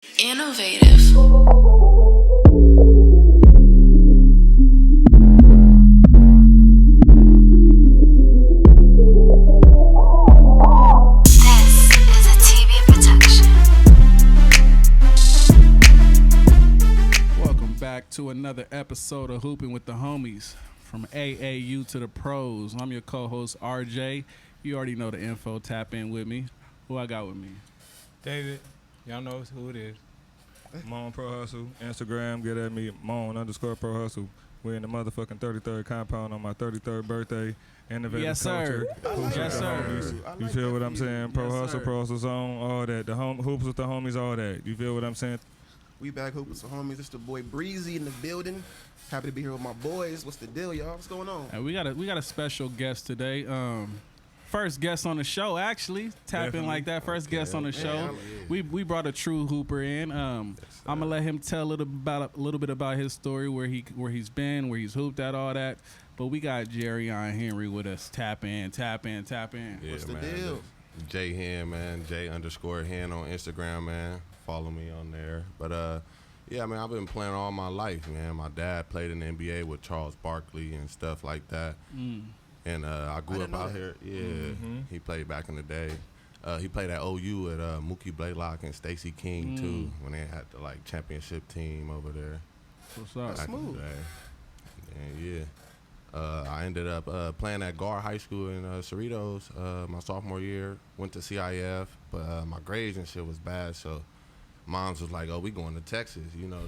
Innovative. This is a TV production. Welcome back to another episode of Hooping with the Homies. From AAU to the pros. I'm your co-host, RJ. You already know the info. Tap in with me. Who I got with me? David, y'all know who it is. Mon Pro Hustle, Instagram, get at me, Mon_Pro Hustle. We're in the motherfucking 33rd compound on my 33rd birthday. Innovative Yes, culture. sir. Hoops Yes, with the sir. homies. You feel what I'm saying? Pro Yes, Hustle, sir. Pro Hustle Zone, all that. The hoops with the homies, all that. You feel what I'm saying? We back hooping some homies. It's the boy Breezy in the building. Happy to be here with my boys. What's the deal, y'all? What's going on? And we got a special guest today. First guest on the show, actually. Tap in Definitely. like that. First guest on the show. Yeah. We brought a true hooper in. I'm gonna let him tell a little bit about his story, where he's been, where he's hooped at, all that. But we got Jarion Henry with us. Tap in. Yeah, What's the man. deal? J Hen, man. J_Hen on Instagram, man. Follow me on there. But yeah, man, I've been playing all my life, man. My dad played in the NBA with Charles Barkley and stuff like that. And I grew didn't up know out that. here. Yeah, he played back in the day. He played at OU at Mookie Blaylock and Stacey King too, when they had the like championship team over there. What's up? That's back in the smooth. day. And yeah, I ended up playing at Gar High School in Cerritos my sophomore year. Went to CIF, but my grades and shit was bad, so moms was like, "Oh, we going to Texas." You know,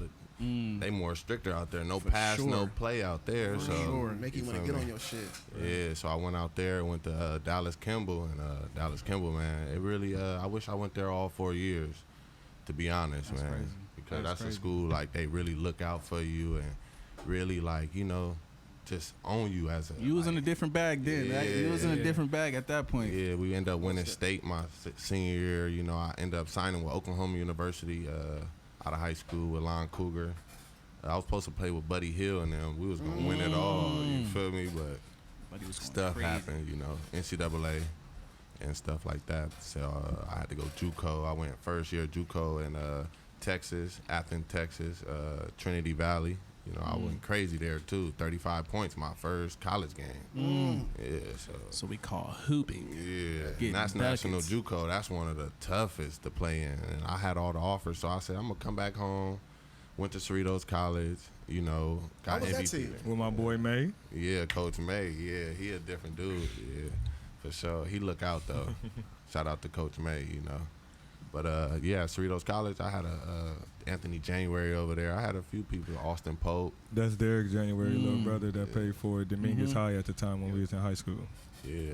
they more stricter out there. No pass, sure. no play out there. For So sure. Make you want to feel get me? on your shit. Yeah, so I went out there, went to Dallas Kimball, and Dallas Kimball, man, it really, I wish I went there all 4 years, to be honest, That's man. crazy. Because That's that's a crazy. school, like, they really look out for you and really, like, you know, just own you as a... You was in a like, different bag then. Right? You was in a Yeah. different bag at that point. Yeah, we ended up winning state my senior year. You know, I ended up signing with Oklahoma University out of high school with Lon Cougar. I was supposed to play with Buddy Hill and them. We was going to win it all, you feel me? But he was going Stuff crazy. happened, you know, NCAA and stuff like that. So I had to go JUCO. I went first year JUCO in Texas, Athens, Texas, Trinity Valley. You know, I went crazy there too. 35 points my first college game. Yeah, So we call hooping. yeah, Getting and that's national buckets. JUCO. That's one of the toughest to play in. And I had all the offers, so I said I'm gonna come back home. Went to Cerritos College. You know, got How was that MVP. team? With my boy May. Yeah, Coach May. Yeah, he a different dude. Yeah, for sure. He look out though. Shout out to Coach May. You know, but yeah, Cerritos College. I had a Anthony January over there. I had a few people. Austin Pope. That's Derek January, little brother that paid for Dominguez High at the time when we was in high school. Yeah.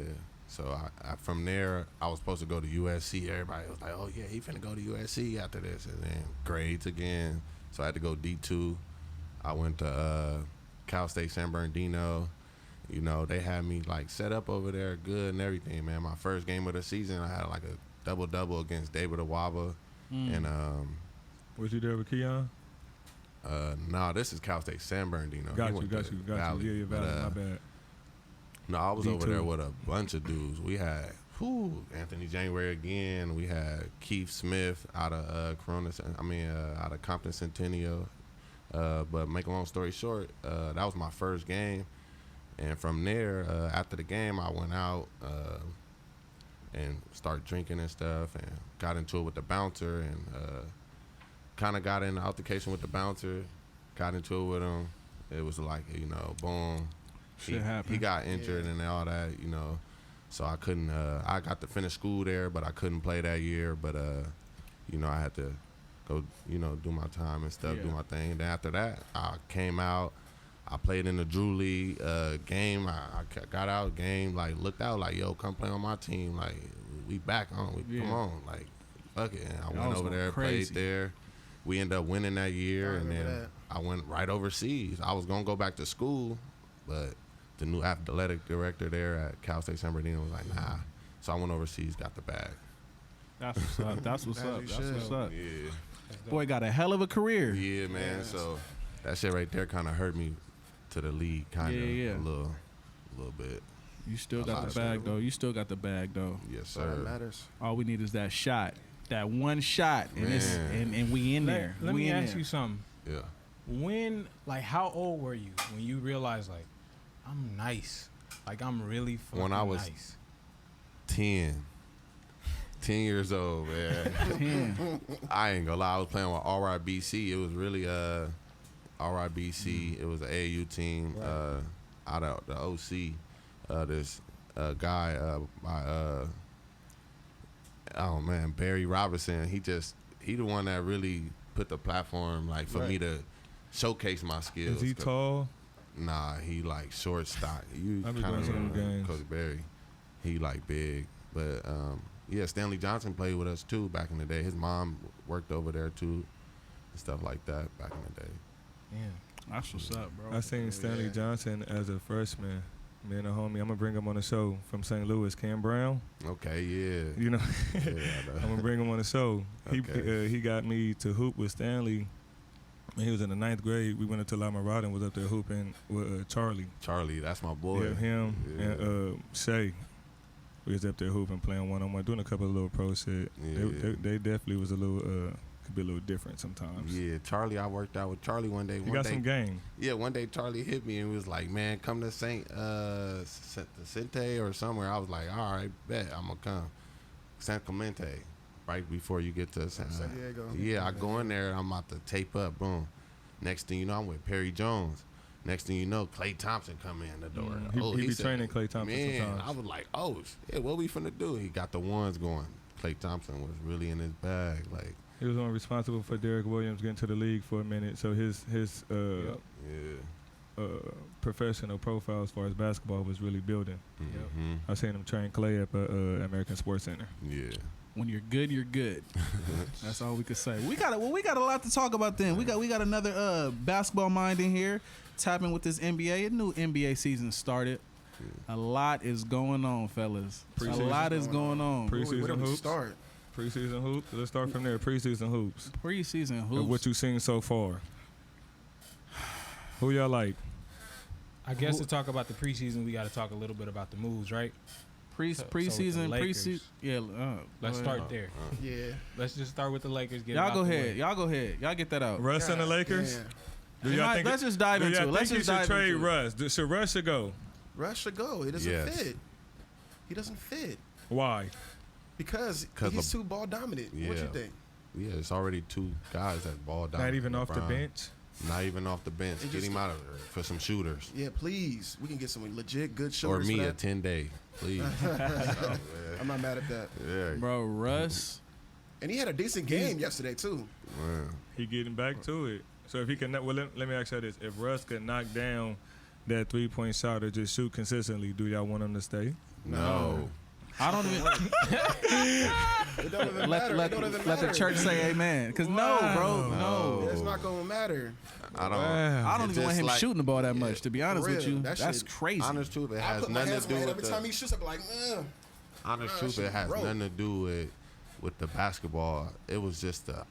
So I from there, I was supposed to go to USC. Everybody was like, "Oh yeah, he finna go to USC after this." And then grades again. So I had to go D2. I went to Cal State San Bernardino. You know, they had me like set up over there good and everything, man. My first game of the season, I had like a double-double against David Awaba. And Was you there with Keon? no, this is Cal State San Bernardino. He Got went you. to Yeah, Valley. Valley, But, my bad. no, I was over D2. there with a bunch of dudes. We had Anthony January again. We had Keith Smith out of out of Compton Centennial. But make a long story short, that was my first game. And from there, after the game, I went out and started drinking and stuff and got into it with the bouncer and kind of got in an altercation with the bouncer, got into it with him. It was like, you know, boom. Shit happened. He got injured and all that, you know. So I couldn't, I got to finish school there, but I couldn't play that year. But, you know, I had to go, you know, do my time and stuff, do Yeah. my thing. Then after that, I came out. I played in the Drew League game. I got out game, like looked out, like, yo, come play on my team. Like, we back on. Come Yeah. on. Like, fuck it. And I Y'all went was over going there, crazy. played there. We ended up winning that year, I and then remember that. I went right overseas. I was going to go back to school, but the new athletic director there at Cal State San Bernardino was like, nah. So I went overseas, got the bag. That's what's up. That's what's As up. you That's should. what's up. Yeah. Boy got a hell of a career. Yeah, man. Yes. So that shit right there kind of hurt me to the league, kind of Yeah. a little bit. You still A got lot the of bag stuff. though. You still got the bag though. Yes, That's all that sir. matters. All we need is that shot. that one shot, and it's and we in there. Let we me in ask there. you something. Yeah. When, like, how old were you when you realized, like, I'm nice? Like, I'm really fucking When I was nice. 10 years old, man. I ain't gonna lie. I was playing with RIBC. It was really RIBC. It was an AAU team out of the OC. This guy by oh man, Barry Robinson. He the one that really put the platform like for me to showcase my skills. Is he tall? Nah, he like short stock. You I be kind going to them of games. Coach Barry. He like big, but yeah, Stanley Johnson played with us too back in the day. His mom worked over there too, and stuff like that back in the day. Yeah. That's what's up, bro. I seen Stanley Johnson as a freshman. Me and a homie, I'm gonna bring him on the show from St. Louis, Cam Brown. Okay, yeah. You know, Yeah, I know. I'm gonna bring him on the show. Okay. He got me to hoop with Stanley. When he was in the 9th grade, we went into La Mirada and was up there hooping with Charlie. Charlie, that's my boy. Yeah, him Yeah. and Shay. We was up there hooping, playing one-on-one, doing a couple of little pro shit. Yeah. They definitely was a little, could be a little different sometimes. Yeah, Charlie, I worked out with Charlie one day. He got some game. Yeah, one day Charlie hit me and was like, man, come to Sente or somewhere. I was like, all right, bet, I'm going to come. San Clemente, right before you get to San Diego. Yeah, I go in there, I'm about to tape up, boom. Next thing you know, I'm with Perry Jones. Next thing you know, Klay Thompson come in the door. He be said, training Klay Thompson man, sometimes. I was like, oh, shit, what we finna do? He got the ones going. Klay Thompson was really in his bag. Like, He was one responsible for Derek Williams getting to the league for a minute. So his yeah. professional profile as far as basketball was really building. Mm-hmm. I seen him train Clay at American Sports Center. Yeah. When you're good, you're good. That's all we could say. We got a lot to talk about then. We got another basketball mind in here, tapping with this NBA. A new NBA season started. A lot is going on, fellas. A lot is going on. Where do Preseason we hoops. start? Preseason hoops. Let's start from there. Preseason hoops. Preseason Of hoops. what you seen so far. Who y'all like? I guess to talk about the preseason, we got to talk a little bit about the moves, right? Preseason. Yeah. Let's start there. Yeah. Let's just start with the Lakers. Get it Y'all out go the ahead. way. Y'all go ahead. Y'all get that out. Russ and the Lakers? Yeah. Do y'all think Let's just dive into it. Do y'all Let's think just you dive should trade into it. Russ? Should Russ should go? Russ should go. He doesn't Yes. fit. He doesn't fit Why? because 'Cause he's the- too ball dominant. What Yeah. you think? Yeah, it's already two guys that ball down. Not even off the LeBron. bench? Not even off the bench. It Get just- him out of there for some shooters. Yeah, please. We can get some legit good Or shooters me for a that. 10-day, please. I'm not mad at that. Yeah, Bro, Russ. And he had a decent game yesterday too. man. He getting back to it. So if he can, well, let me ask you this: if Russ could knock down that 3-point shot or just shoot consistently, do y'all want him to stay? No. I don't even It don't even matter. let It don't even the matter. church say amen. Cause no, bro, No. no. It's not gonna matter. I don't. I don't It's even want just him like- shooting the ball that much. To be honest For with real, you, that that's shit- crazy. Honest truth, it I has put my nothing hands to on my do head with every time the. he shoots. I'm like, Honest that truth, shit it has broke. nothing to do with the basketball. It was just the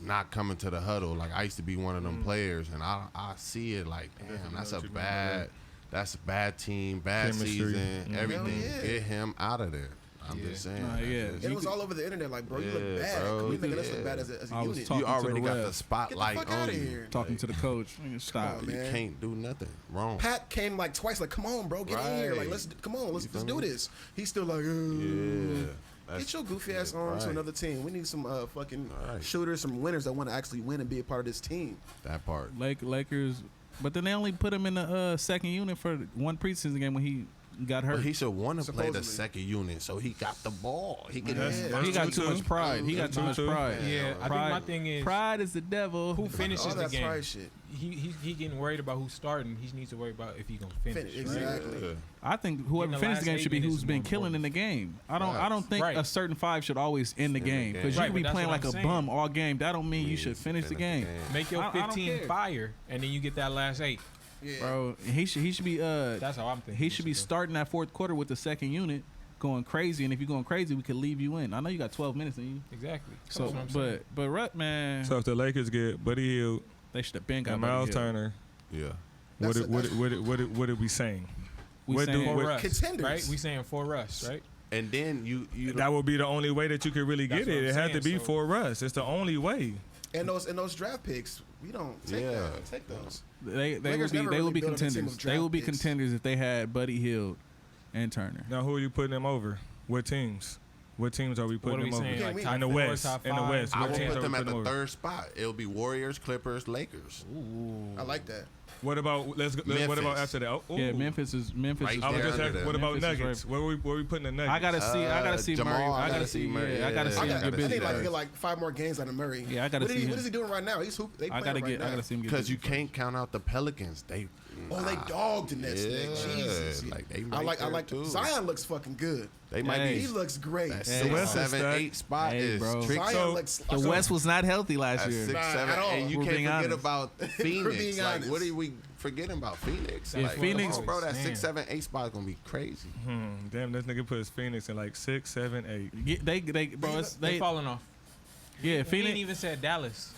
not coming to the huddle. Like I used to be one of them players, and I see it like, damn, that's know a what you mean by bad. That's a bad team, bad Chemistry. season, Mhm. everything. Hell yeah. Get him out of there. I'm Yeah. just saying. Nah, That's yeah. just- it was all over the internet. Like, bro, you Yeah, look bad. bro. We making us Yeah. look bad as a I was unit. talking you to already the got ref. the spotlight Get the fuck on outta you. here. Talking to the coach. Stop. Come on, You man. can't do nothing wrong. Pat came like twice. Like, come on, bro, get in here. Like, Right. let's You feel do me? this. He's still like, Yeah. Get your goofy ass yeah, on to right. another team. We need some fucking Right. shooters, some winners that want to actually win and be a part of this team. That part. Lakers, but then they only put him in the second unit for one preseason game when he got hurt. But he should want to play the Supposedly. second unit, so he got the ball. He can. Yeah. He got true, too much too. pride. He got too much pride. Yeah, I think my thing is Pride is the devil. who finishes All the that game. pride shit. He getting worried about who's starting. He needs to worry about if he gonna finish. Finish, right? exactly. Yeah. I think whoever In the finished last the game 8 should be minutes who's is been more killing in important. the game. I don't think Right. a certain five should always end the game game. because Right, you but be that's playing what like I'm a saying. bum all game. That don't mean you should finish the game, Make your I don't 15 care. fire, and then you get that last 8. Yeah. bro. He should be That's how I'm thinking. he should be do. starting that fourth quarter with the second unit going crazy. And if you're going crazy, we could leave you in. I know you got 12 minutes in you. Exactly. So, That's what I'm saying. but Rut, man, So if the Lakers get Buddy Hield they should have been got and Buddy Miles Hield. Turner, Yeah. what are we saying? We What saying- do For what, Russ, Contenders. right? We saying for Russ, right? And then you That would be the only way that you could really That's get what it. I'm It had to saying, be so- for Russ. It's the only way. And those draft picks, we don't take Yeah. that. Take those. They Lakers would never be really built up a team contenders. of They draft would be picks. contenders if they had Buddy Hield and Turner. Now, who are you putting them over? What teams? What teams are we What putting are we them saying? over? Yeah, Like we- top In the four, West. top In the five? West. I What will teams put are them we at putting the over? third spot. It'll be Warriors, Clippers, Lakers. I like that. What about what about Memphis. after that? Oh, Yeah, ooh. Memphis is Right I was there just under asking, them. what about Memphis is Nuggets? right. Where we putting the Nuggets? I gotta see Jamal, Murray. I I gotta gotta see see Murray. I gotta Yeah, see I him gotta get see busy. I think that. get like 5 more games out of Murray. Yeah, I gotta see him. What is he doing right now? He's hoop. They I playing gotta right get. now. I gotta see him get Because busy you first. can't count out the Pelicans. They They dogged the Nets. Yeah, Jesus. like, they I right like. I there, like. too. Zion looks fucking good. They might Hey. He be looks great. that Hey. 6, West is 7, stacked. 8 spot Hey, is bro. tricky. Zion So, looks. The West was not healthy last At year. 6, Nah, 7, at all. and you We're can't being forget honest. about being Phoenix. Like, honest. what are we forgetting about Phoenix? Yeah, Like, Phoenix- come on, bro, that Man. 6, 7, 8 spot is gonna be crazy. Damn, this nigga puts Phoenix in like 6, 7, 8. They bro, They falling off. yeah, We ain't Phoenix. even said Dallas.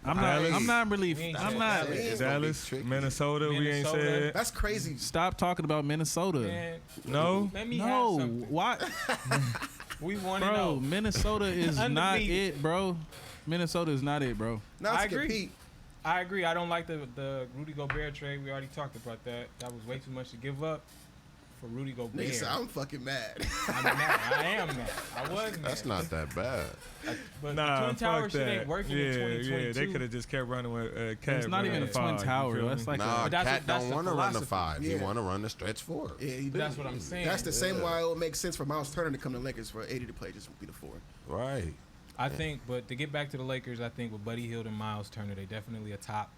Dallas. I'm not really. We ain't I'm said not. Dallas. It's gonna be Dallas, tricky. Minnesota, we ain't Minnesota. said. That's crazy. Stop talking about Minnesota. Man, No. let me have No, something. why, We want to bro? know. Minnesota is not Undefeated. it, bro. Minnesota is not it, bro. Not I to agree. compete. I agree. I don't like the Rudy Gobert trade. We already talked about that. That was way too much to give up for Rudy Gobert. Nigga said, I'm fucking mad. I'm mad. I am mad. I was mad. That's not that bad. But Nah, the Twin Tower fuck shit that. ain't working yeah, in 2022. yeah, they could have just kept running with Cat. It's not even a Yeah. twin tower. That's like Nah, But that's Cat what- that's don't the want to run the philosophy. 5. He Yeah. want to run the stretch 4. Yeah, he do. That's what I'm saying. That's the same why it would make sense for Miles Turner to come to Lakers for 80 to play, just be the 4. Right. I think, but to get back to the Lakers, I think with Buddy Hield and Miles Turner, they definitely a top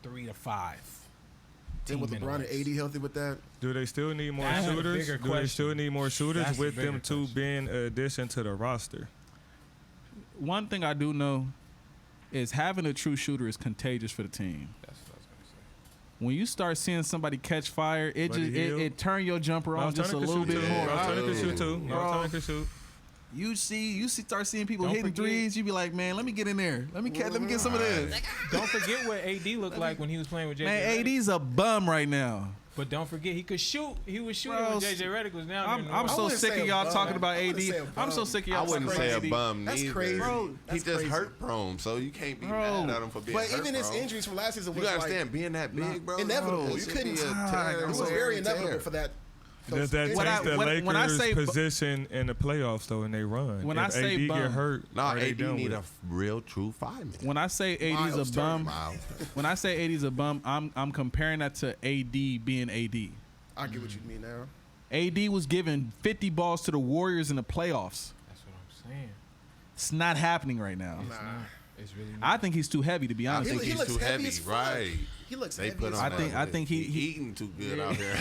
3 to 5. Then with team in the LeBron and West. AD healthy with that, Do they still need more That's the shooters? bigger Do they question. still need more shooters That's the with them bigger two question. being an addition to the roster? one thing I do know is having a true shooter is contagious for the team. That's what I was gonna say. When you start seeing somebody catch fire, it Buddy just Hield. it turn your jumper on Miles just a Turner little could bit shoot more. too. Miles Turner could Bro. shoot too. Miles Turner could shoot. You start seeing people Don't hitting forget- threes. You be like, man, let me get in there. Let me get some of this. Don't forget what AD looked like when he was playing with JJ. Man, Redick. AD's a bum right now. But don't forget, he could shoot. He was shooting Bro, when JJ Redick was down there. in the I'm West. so wouldn't sick say of a y'all bum. talking about I wouldn't AD. say a I'm so bum. sick of I y'all wouldn't talking say a about AD. bum That's neither. crazy. Bro, He That's just crazy. hurt prone, so you can't be Bro. mad at him for being But hurt even his prone. injuries from last season You was gotta like understand, being that big, bro. inevitable. it You should couldn't. be a It tear, was wear very and tear. inevitable for that. Does that When I- change the when- when I Lakers' say bu- position in the playoffs though, and they run? When if I say AD bum- get hurt, Nah, are they AD done need with a it? real true 5-man. When I say AD's Miles a Turner. bum, Miles. when I say AD's a bum, I'm comparing that to AD being AD. I get what you mean now. AD was giving 50 balls to the Warriors in the playoffs. That's what I'm saying. It's not happening right now. It's Nah. not. It's really I not. think he's too heavy, to be I honest. think He he's looks too heavy heavy, as fuck. right? He looks They heavy put as on I fuck. think- that. he eating too good out here.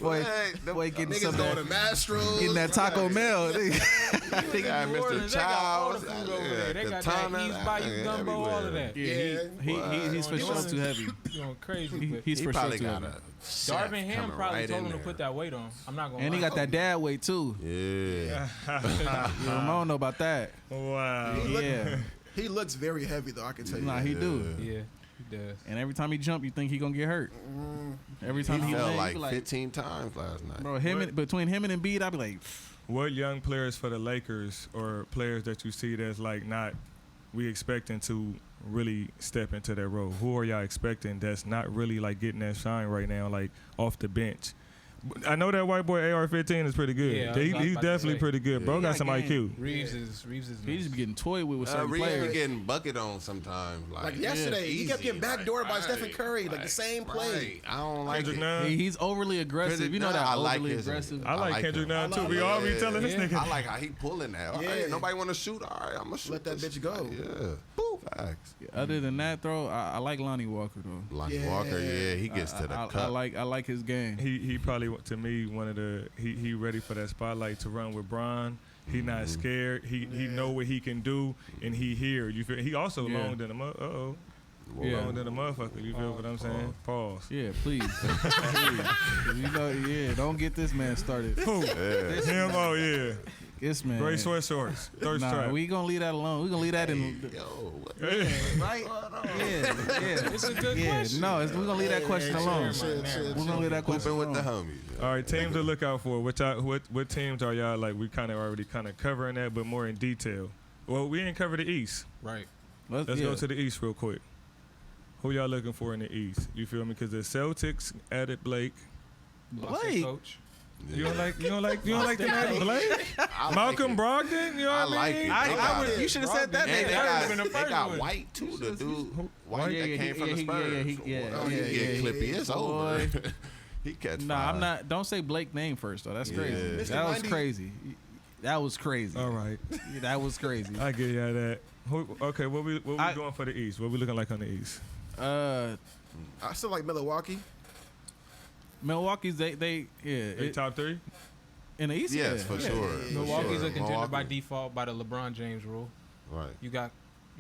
Boy, Like, boy, getting Niggas some going of to that, Mastros. getting that Taco Mel. yeah, New Orleans, Mr. they got all the Childs, food over there. They got Katana, that East Bayou gumbo, all of that. Yeah, he's for New sure Orleans, too heavy. Going crazy. But He's He for sure probably too got heavy. a chef Darvin Ham coming probably right told in him to there. put that weight on. I'm not gonna. And he lie. got that dad weight too. Yeah. Ramon know about that. Wow. Yeah, He looks very heavy though. I can tell you. nah, he do. Yeah, he does. And every time he jump, you think he gonna get hurt. Every He time he fell land, like you be like, 15 times last night. bro, between him and Embiid, I be like, What young players for the Lakers or players that you see that's like not we expecting to really step into that role? Who are y'all expecting that's not really like getting that shine right now, like off the bench? I know that white boy AR-15 is pretty good. Yeah, I was He's about to definitely say. pretty good. Bro Yeah, got some game. IQ. Reeves is he just nice. be getting toyed with certain Reeves players. be getting bucket on sometimes. Like yesterday, he kept getting backdoored by Stephen Curry, like the same play. Right. I don't like Kendrick it. Nunn. He's overly aggressive. Kendrick You know Nunn, that I like overly his- aggressive. I like Kendrick him. Nunn too. I We like all be him. telling this Yeah. nigga. I like how he pulling that. All right, Yeah. nobody want to shoot. All right, I'm gonna shoot. Let that this. bitch go. Yeah. Boop. Facts. Other than that, though, I like Lonnie Walker though. Lonnie Yeah. Walker, yeah, he gets to the I cup. like his game. He probably to me one of the he ready for that spotlight to run with Bron. He not scared. He know what he can do, and he here. You feel? He also Yeah. long than a Whoa. Yeah. long than a motherfucker. You feel what I'm saying? Pause. Yeah, please. Please. You know, yeah, don't get this man started. Who? Him? Oh yeah. This man. Gray sweatshorts, thirst Nah, trap. we gonna leave that alone. We gonna leave that Hey, in. yo, what? Right? Yeah. It's a good Yeah. question. No, we gonna leave that question alone. We're gonna leave that question Hooping with the alone. homies. All right, teams to look out for. What teams are y'all like? We kind of already kind of covering that, but more in detail. Well, we ain't cover the East. Right. Let's go to the East real quick. Who y'all looking for in the East? You feel me? Because the Celtics added Blake. Blake. Coach. You don't like the added Blake? I Malcolm like it. Brogdon. You know I what I like mean? it. I would. You should have said that And name. they That got, would've been the they first got one. White too. The dude White Yeah, that came from the Spurs. yeah, Clippy. It's over. He catch Nah, fire. I'm not. Don't say Blake name first though. That's crazy. Yeah. That was 90. crazy. That was crazy. All right, Yeah, that was crazy. I get y'all that. Okay, what we I- doing for the East? What we looking like on the East? I still like Milwaukee. Milwaukee's they They it, top three? in the East. Yes, yeah, for yeah. sure. Milwaukee's For a sure. contender by Milwaukee. default by the LeBron James rule. Right. You got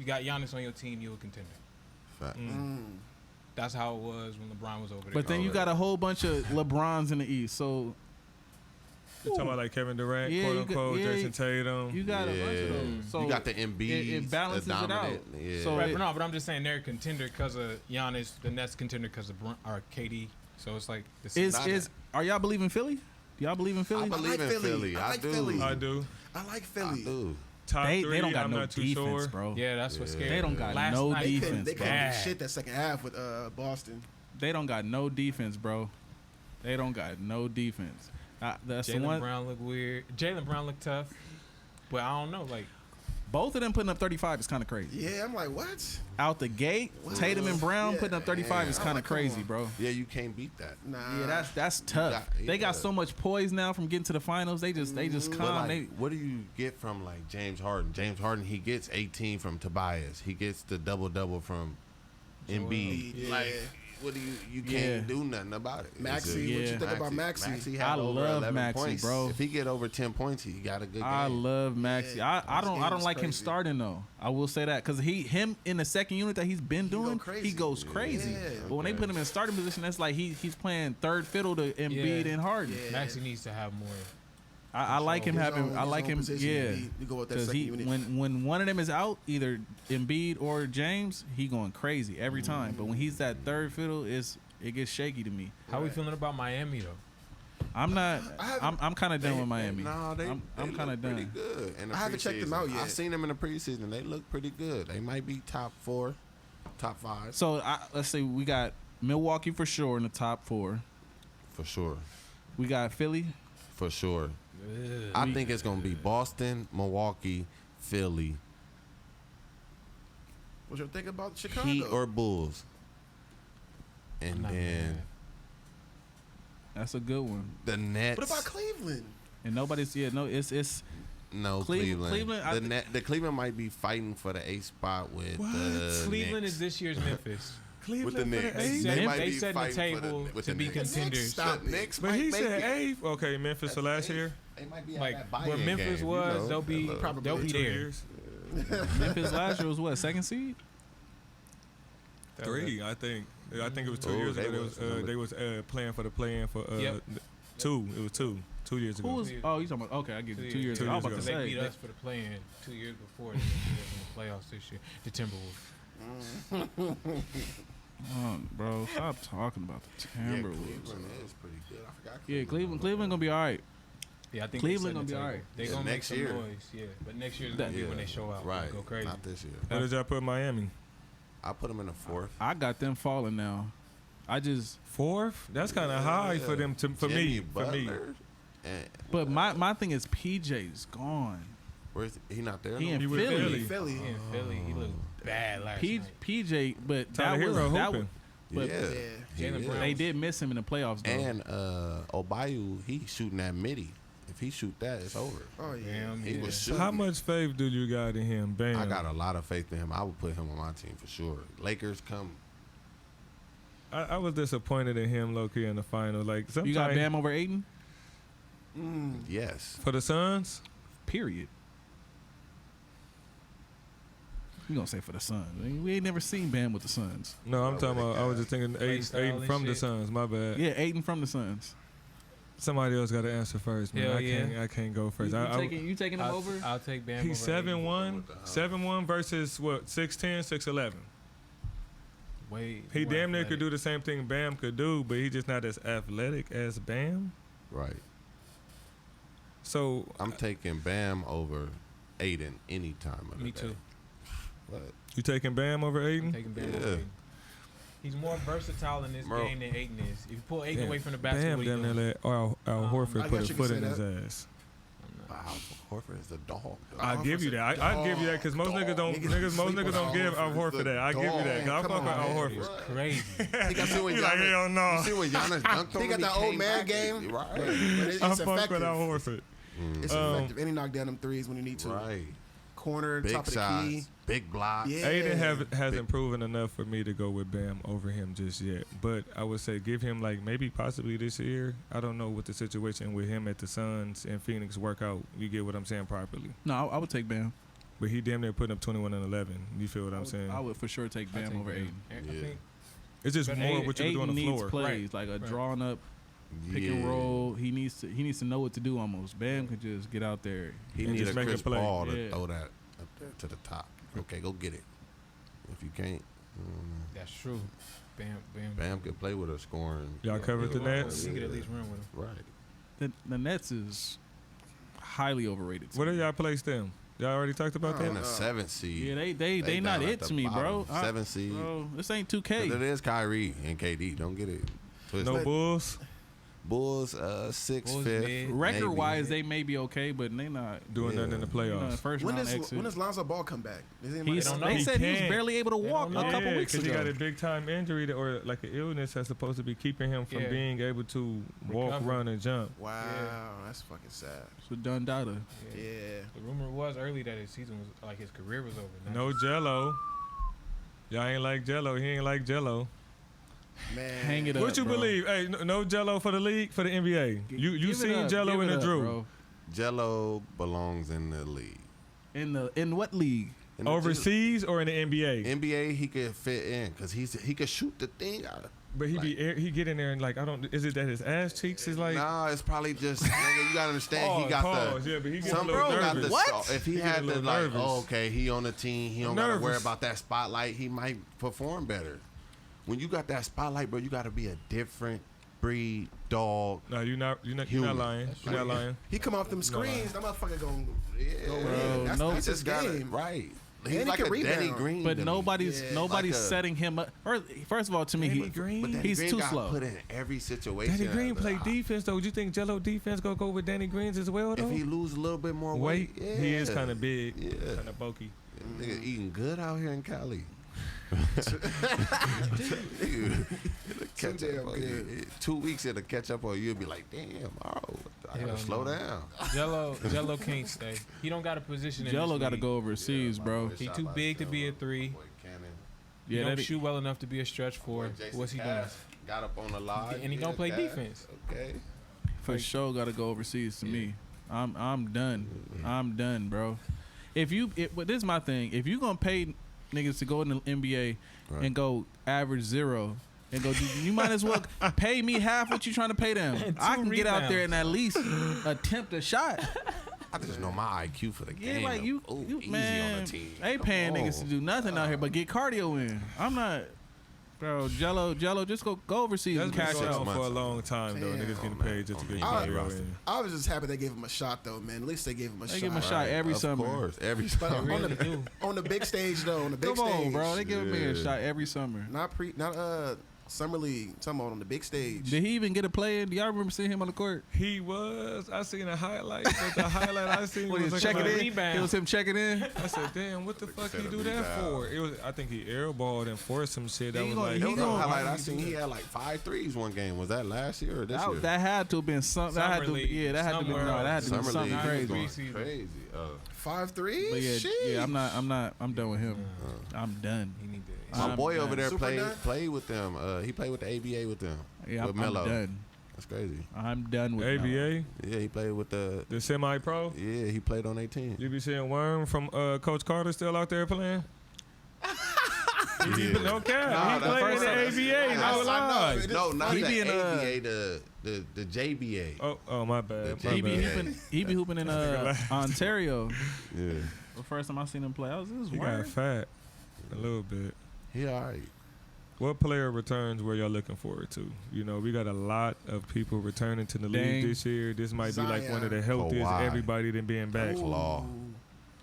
Giannis on your team, you a contender. Fact. That's how it was when LeBron was over there. But then you got a whole bunch of LeBrons in the East. So You talking about like Kevin Durant, Yeah, quote you got- unquote, yeah, Jason Tatum. you got a bunch of Yeah. those. So You got the Embiid. it balances it out. Yeah. So Right, it- but no, but I'm just saying they're a contender because of Giannis. The Nets contender because of KD. So it's like the is are y'all believe in Philly? Do y'all believe in I Philly? believe in Philly. I I like do. Philly. I do. I like I Philly. do. Top They three, don't got I'm no not too defense, sure. bro. Yeah, that's what's scary. They don't got Last no night, defense. They couldn't bad. do shit that second half with Boston. They don't got no defense, bro. They don't got no defense. That's the Jalen one. Brown look weird. Jalen Brown look tough, but I don't know. Like Both of them putting up 35 is kind of crazy. Yeah, I'm like, what? Out the gate, Tatum and Brown Yeah. putting up 35 is Yeah. kind I'm of like, come crazy, on. bro. Yeah, you can't beat that. Nah. Yeah, that's tough. got- They got yeah. so much poise now from getting to the finals. They just But calm. like, what do you get from like James Harden? James Harden, he gets 18 from Tobias. He gets the double from Embiid. Yeah. Like, what do you can't Yeah. do nothing about it. Maxey, It's what you think about Maxey? Maxey I had over love 11 Maxey, points. bro. If he get over 10 points, he got a good game. I love Maxey. Yeah, I his don't game's like him crazy. starting though. I will say that because him in the second unit that he's been go doing, crazy. he goes crazy. Yeah. But when they put him in starting position, that's like he's playing third fiddle to Embiid Yeah. and Harden. Yeah. Maxey needs to have more. I like him His having. own- I his like own him. position. Yeah. You go with that Because second unit. when one of them is out, either Embiid or James, he going crazy every time. But when he's that third fiddle, it gets shaky to me. How we feeling about Miami though? I'm not. I haven't- I'm kind of done with Miami. No, they I'm kind of pretty done. good. In the I haven't checked them preseason. out yet. I seen them in the preseason. They look pretty good. They might be top 4, top 5 So let's see. We got Milwaukee for sure in the top 4. for sure. We got Philly. For sure. I think it's gonna be Boston, Milwaukee, Philly, What you think about Chicago? Heat or Bulls, and Not then bad. That's a good one. the Nets. What about Cleveland? And nobody's. Yeah, no. It's. No, Cleveland- Cleveland. Cleveland, The Cleveland might be fighting for the 8th spot with What? the Cleveland Knicks. is this year's Memphis. With the Knicks. They They set, might they be set the fighting for table with to the be Knicks. contenders. Stop The Knicks But might he make said it. eighth. Okay, Memphis for last year. They might be Like at that where buy-in Memphis game, was, you know? they'll be Probably they'll be 2 there. years. Memphis last year was what, second seed? 3, I think. I think it was 2 Oh, years they ago. was- They was playing for the play-in for Yep. 2. It was 2 years ago. Who was? Oh, you talking about? Okay, I get you. 2 years Two ago. I was years about to ago. They say. beat us for the play-in 2 years before. They beat us in the playoffs this year. The Timberwolves. Bro, stop talking about the Yeah, Timberwolves. Cleveland is pretty good. I forgot. Yeah, Cleveland gonna be all right. Yeah, I think Cleveland they gonna be setting the all table. right. They Yeah, gonna make next some year. noise. Yeah, but next year's gonna be when they show out. Right. Go crazy. Not this year. Where did y'all put Miami? I put them in the 4th. I got them falling now. I just. 4th? That's kind of high for them. For Jimmy me. Butler. And But my thing is PJ's gone. where's he not there? He no in He with Philly. Philly. Philly. He in Philly. He looked bad last night. PJ, but Tyler that was Hero that hooping. was, but yeah. Yeah. He Jalen is. Brown. they did miss him in the playoffs though. And Obayu, he shooting that midi. If he shoot that, it's over. Oh yeah. Damn, He yeah. was So shooting. how much faith do you got in him? Bam. I got a lot of faith in him. I would put him on my team for sure. Lakers come. I was disappointed in him, low key, in the final. Like sometimes you got Bam over Aiden. Yes. for the Suns. Period. You gonna say for the Suns? I mean, we ain't never seen Bam with the Suns. No, I'm talking about. I was just thinking Play Aiden, style Aiden and from the shit. Suns. My bad. Yeah, Aiden from the Suns. Somebody else got to answer first, man. Hell I can't go first. You taking him over? I'll take Bam. He's over 7'1", 7'1" versus what? 6'10", 6'11". Way. He more damn near could athletic. do the same thing Bam could do, but he's just not as athletic as Bam. Right. So I'm taking Bam over Aiden any time of the Me day. too. What? you taking Bam over I'm Aiden? taking Bam Yeah. over Aiden. He's more versatile in this Bro. game than Aiden is. If you pull Aiden Damn, away from the basket, what Bam you damn near doing? let Al Horford I put guess a you foot could in say his that. ass. Wow, Horford is a dog. I Al give you Horford's that. a I give you that because most dog. niggas don't. Niggas Most sleep niggas on don't Al give Al Horford. Horford He's that. I a give you that. dog. 'Cause I Come fuck with on, Al man. It's Horford. crazy. You see when He like, hell no. You see when Giannis dunked on He got him, that came old man back, game. Right. But it's I fuck effective. with Al Horford. It's effective. And he knocked down them threes when you need to. Right. Corner, Big top of the shots, key. big blocks. Yeah. Aiden hasn't proven enough for me to go with Bam over him just yet. But I would say give him like maybe possibly this year. I don't know what the situation with him at the Suns and Phoenix work out. You get what I'm saying properly. No, I would take Bam. But he damn near putting up 21 and 11. You feel what I'm I saying? would for sure take I'll Bam take over Bam. Aiden. I Yeah. think It's just But more Aiden- what you can do on Aiden the needs floor. plays like a Right. drawn up pick and Yeah. roll. He needs to know what to do almost. Bam can just get out there. He And need just a make a Chris play. Paul to Yeah. throw that up there to the top. Okay, go get it. If you can't, that's true. Bam. Bam could play with a scoring. Y'all covered the Nets? He could at least run with him. Right. The Nets is highly overrated. to Where me. do y'all place them? Y'all already talked about In that? the 7th seed. Yeah, they They not down it at the to me, bro. bottom. 7th seed. Bro, this ain't 'Cause 2K. it is Kyrie and KD. Don't get it twisted. No Bulls? Bulls, 6th, Bulls 5th. mid. Record maybe. wise, they may be okay, but they not Doing Yeah. nothing in the you know, playoffs. first When round does exit. Lonzo Ball come back? Is anybody He's, don't know. they He said he was can't. barely able to They walk don't a know. couple Yeah, weeks because ago. he got a big time injury or like an illness that's supposed to be keeping him from Yeah. being able to walk, Recover. run, and jump. Wow, Yeah. that's fucking sad. So done data. Yeah. Yeah. The rumor was early that his season was like his career was over. Now No Jello. Y'all ain't like Jello. He ain't like Jello. Man. Hang it up. What you bro. believe? Hey, no Jello for the league, for the NBA. You Give it seen up, Jello give in it the up, Drew. bro. Jello belongs in the league. In what league? In the Overseas or in the NBA? NBA, he could fit in because he could shoot the thing out. But he get in there and like I don't. Is it that his ass cheeks is like? Nah, it's probably just nigga, you gotta understand. He got Pause. the. Yeah, but he get a Some little bro got nervous. the. What? If he He get had a to little like, nervous. oh, okay, he on the team. He don't gotta worry Nervous. about that spotlight. He might perform better. When you got that spotlight, bro, you gotta be a different breed dog. No, you're not Human. lying. You're not lying. He come off them screens, that motherfucker going Yeah, Bro, that's, no- that's his just gotta game. right. And He's he like can a Danny rebound. Green. But to me. nobody's Yeah. Like a- setting him up. First of all, to me, Danny he Green? But Danny he's Green too got slow. put in every situation. Danny Green as a- play defense though. Do you think Jello defense gonna go with Danny Green's as well though? If he lose a little bit more Weight, weight, he is yeah. kind of big, Yeah. kind of bulky. Nigga eating good out here in Cali. Catch damn up on good. you. 2 weeks it'll catch up on you. You'll be like, damn, I Hell gotta slow no. down. Jello can't stay. He don't got a position. Jello got to go overseas, bro. He too big to be a three. He Yeah, don't that shoot well enough to be a stretch four. What's he doing? Got up on the line. And he don't play defense. Okay. for sure got to go overseas. To me, I'm done. I'm done, bro. But this is my thing. If you gonna pay niggas to go in the NBA Right. and go average 0 and go, you might as well pay me half what you trying to pay them. And I 2 can get out there rebounds. and at least attempt a shot. I just know my IQ for the Yeah, game. like though. you, Ooh, you easy man, on the team. ain't paying Come niggas to on. do nothing out here but get cardio in. I'm not, bro. Jello, just go overseas That's and been cash going out. on for a months. long time though. Damn, Niggas getting man. paid just to get I- cardio in. I was just happy they gave him a shot though, man. At least they gave him a They shot. give him a shot every of summer. course, every But summer. They really do. on the big stage though, on the big Come stage. on, bro. They give me a Yeah. shot every summer. Not summer league. I'm talking about on the big stage. Did he even get a play in? Do y'all remember seeing him on the court? He was. I seen a highlight, but the highlight I seen When he was was like checking a in, rebound. it was him checking in. I said, "Damn, what the fuck said he a do that rebound. for?" It was. I think he airballed and forced some shit. That He was gonna- like, he There was a gonna- highlight I seen. He had like 5 threes one game. Was that last year or this year? That had to have been something. That had to, Summer league. yeah, that had to be Somewhere no, that had to be Summer something league was crazy. going Preseason. crazy. 5'3"? But yeah, Sheesh. I'm done with him. I'm done. He need to. My I'm boy done. over there Super done? played with them. He played with the ABA with them. Yeah, with I'm Melo. done. That's crazy. I'm done with Melo. ABA, Yeah, he played with the. the semi-pro. Yeah, he played on 18. You be seeing Worm from Coach Carter still out there playing? Yeah. No cap. Nah, he that played in first the time- ABA. I No know. lie. No, not He the be in, ABA. The JBA. Oh, my bad. The My He be bad. hooping. He be hooping in Ontario. Yeah. The first time I seen him play, I was this He got word. fat a little bit. He all right. What player returns were y'all looking forward to? You know, we got a lot of people returning to the Dang. league this year. This might be like one of the healthiest Kawhi. everybody than being back. Claw.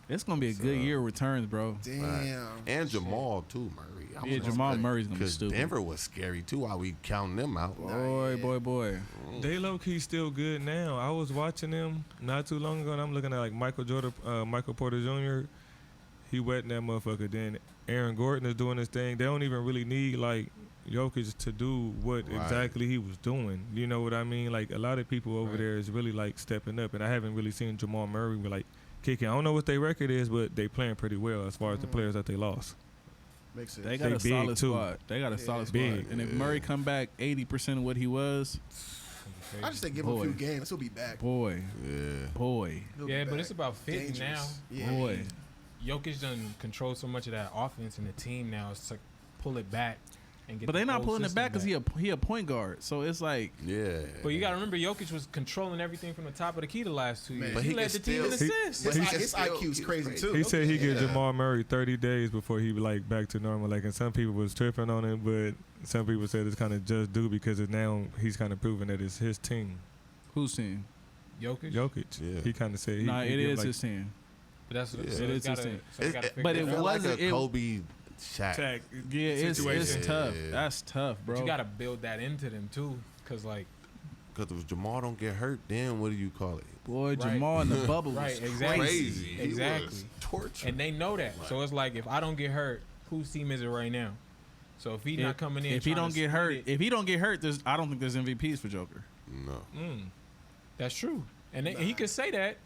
It's gonna be a good year of returns, bro. Damn. And Jamal too, Murray. Yeah, Jamal Murray's gonna be Because stupid. Denver was scary too. While we counting them out. Boy. They low key still good now. I was watching them not too long ago, and I'm looking at like Michael Porter Jr. He wetting that motherfucker. Then Aaron Gordon is doing his thing. They don't even really need like Jokic to do what Right. exactly he was doing. You know what I mean? Like a lot of people over there is really like stepping up, and I haven't really seen Jamal Murray like kicking. I don't know what their record is, but they playing pretty well as far as the players that they lost. Makes sense. They got They a big, solid too. squad. They got a solid squad. Big. And if Murray come back 80% of what he was, I just say give him a Boy. few games. He'll be back. boy. Yeah. He'll be Yeah, but back. it's about fitting now. Dangerous. Yeah. Boy. Jokic done control so much of that offense in the team now. It's to pull it back and get. But the they're not whole pulling it system back because he a point guard. So it's like, Yeah. But you got to remember, Jokic was controlling everything from the top of the key the last 2 years. But he he led can the team in still- assists. His, He his can IQ's still- crazy he's too. He said he Yeah. get Jamal Murray 30 days before he like back to normal. Like, and some people was tripping on it, but some people said it's kind of just due because it now he's kind of proving that it's his team. who's team? Jokic. Yeah. He kind of said he. Nah, he it give, is like, his team. But that's what Yeah. so It it's is his gotta, team. so they gotta figure but it it out. felt like wasn't- a it- Kobe Shaq. Tag. Yeah, it's Situation. tough. Yeah. That's tough, bro. But you got to build that into them too, because like Because if Jamal don't get hurt, then what do you call it? Boy, Right. Jamal in the bubble was Right, exactly. Crazy. He Exactly. was torture. and they know that. So it's like if I don't get hurt, whose team is it right now? So if he's not coming in, If he trying don't to get split hurt, it- if he don't get hurt, I don't think there's MVPs for Joker. No. that's true. And he could say that,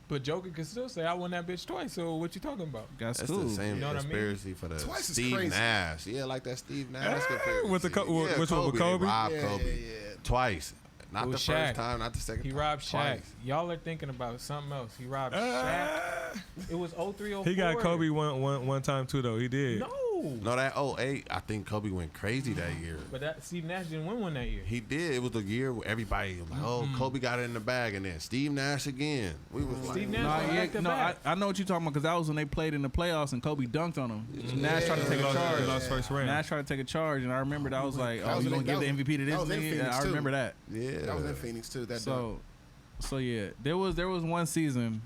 but Joker could still say I won that bitch twice. So what you talking about? That's That's cool. the same You know what I mean? conspiracy for the Twice is Steve crazy. Nash. Yeah, like that Steve Nash conspiracy. with the which one, with They Kobe? robbed Yeah, Kobe yeah. twice. Not It the was first Shaq. time, not the second He time. robbed Shaq. Twice. Y'all are thinking about something else. He robbed Shaq. It was 03, 04. He got Kobe one time too though. He did. No. No, that 08, I think Kobe went crazy that year. But that Steve Nash didn't win one that year. He did. It was the year where everybody was like, oh, Kobe got it in the bag. And then Steve Nash again. We was Steve like, Nash Nah, went yeah, back to no, back. I know what you're talking about because that was when they played in the playoffs and Kobe dunked on him. Nash tried to take He a lost, charge. he lost first round. Nash tried to take a charge, and I remember that I was like, That "Oh, was you in- gonna give that the was- MVP to this that was in nigga?" Phoenix, I too. remember that. yeah. That was in Phoenix too. That So yeah, there was one season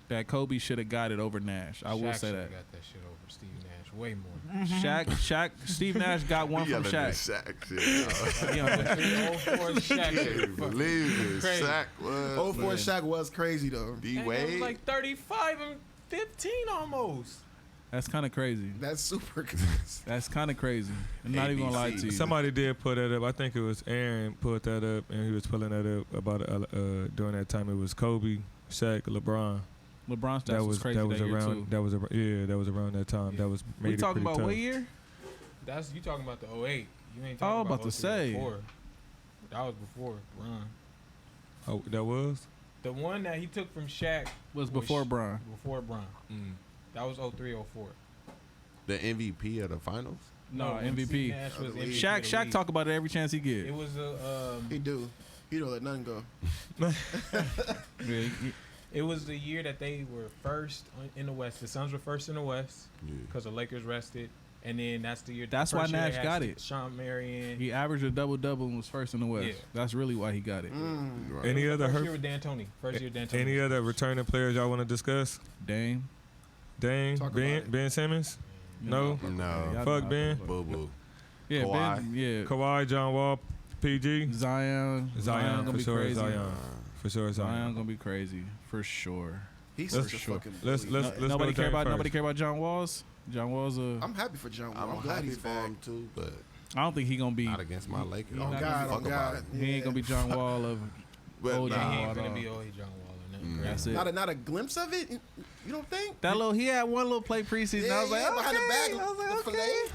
that Kobe should have got it over Nash. I will Shaq say shoulda that. got that shit over Steve Nash way more. Steve Nash got one He from yelling at Shaq. Shaq shit. You know, 04 Shaq shit. Can't believe it. Crazy. Shaq was. 04 Shaq was crazy though. D Dang, that was Wade. like 35 and 15 almost. that's kind of crazy. That's super crazy. That's kind of crazy. I'm not even gonna lie to you. Somebody did put that up. I think it was Aaron put that up, and he was pulling that up about during that time. It was Kobe, Shaq, LeBron. LeBron's stats That was was crazy that was year around too. that was around that time. That was made We it talking pretty about tough. what year? That's you talking about the 08. You ain't Oh, talking about to 03, say. 04. That was before Bron. Oh, that was. The one that he took from Shaq Was before Bron. Before Bron. That was 03, 04. The MVP of the finals? No, when MVP. Steve Nash was MVP Shaq of the league. talk about it every chance he It get. was a He do. He don't let nothing go. it was the year that they were first in the West. The Suns were first in the West Yeah. because the Lakers rested, and then that's the year. That's the first why year Nash they had got it. Sean Marion. He averaged a double and was first in the West. Yeah. That's really why he got it. Right. Any other First year hurt? with D'Antoni. First year D'Antoni. Any other returning players y'all want to discuss? Dame. Dame, Talk Ben, about it. Ben Simmons, no, No. Y'all Fuck know Ben. I fuck Boo with boo. Yeah, Kawhi. Ben. Yeah. Kawhi, John Wall, PG, Zion. Zion gonna for be sure. crazy. Zion for sure. Zion Zion. gonna be crazy for sure. He's Let's- such a fucking Let's bully. let's Nobody go care Dame about first. nobody care about John Walls. John Walls. I'm happy for John Wall. I'm glad happy he's for back. him too, but I don't think he gonna be. not against my Lakers. he I don't not give a gonna God, fuck oh about God. it. He ain't gonna be John Wall of. But Oh, nah, He John ain't Wall, gonna dog. be old John Wall or nothing. Mm. crazy. That's it. Not a glimpse of it. You don't think? That little, he had one little play preseason. I was like, okay. behind the back, I was like, the okay. fillet.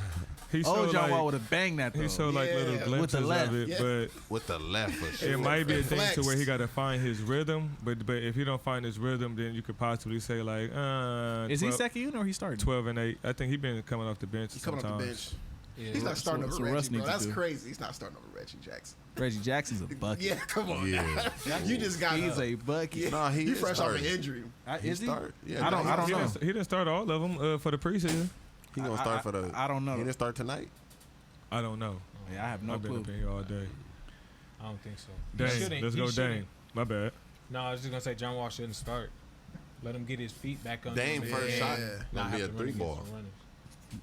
He Oh, showed John Wall like would have banged that though. he showed like Yeah. little With the glimpses left. of it, Yeah. but with the left for sure. it might be a thing Flex. to where he got to find his rhythm. But if he don't find his rhythm, then you could possibly say like, Is he 12 second unit or he started? 12 and 8. I think he been coming off the bench He's coming off the sometimes. bench. Yeah. He's not starting That's over what Russ Reggie, bro. needs to That's do. crazy. He's not starting over Reggie Jackson. Reggie Jackson's a bucket. Yeah, come on. Yeah. You just got He's a bucket. Yeah, Nah, he you is fresh off an starting. injury. Is he? Start. Yeah, I don't know. He didn't start all of them for the preseason. He gonna start for the. I don't know. He didn't start tonight. I don't know. Yeah, I have no I've been clue. up in here all day. I don't think so. He Dame, shouldn't- let's he go shouldn't. Dame. My bad. No, I was just gonna say John Wall shouldn't start. Let him get his feet back under Dame him. first Yeah. shot Not gonna be have a to run three against ball. the runners.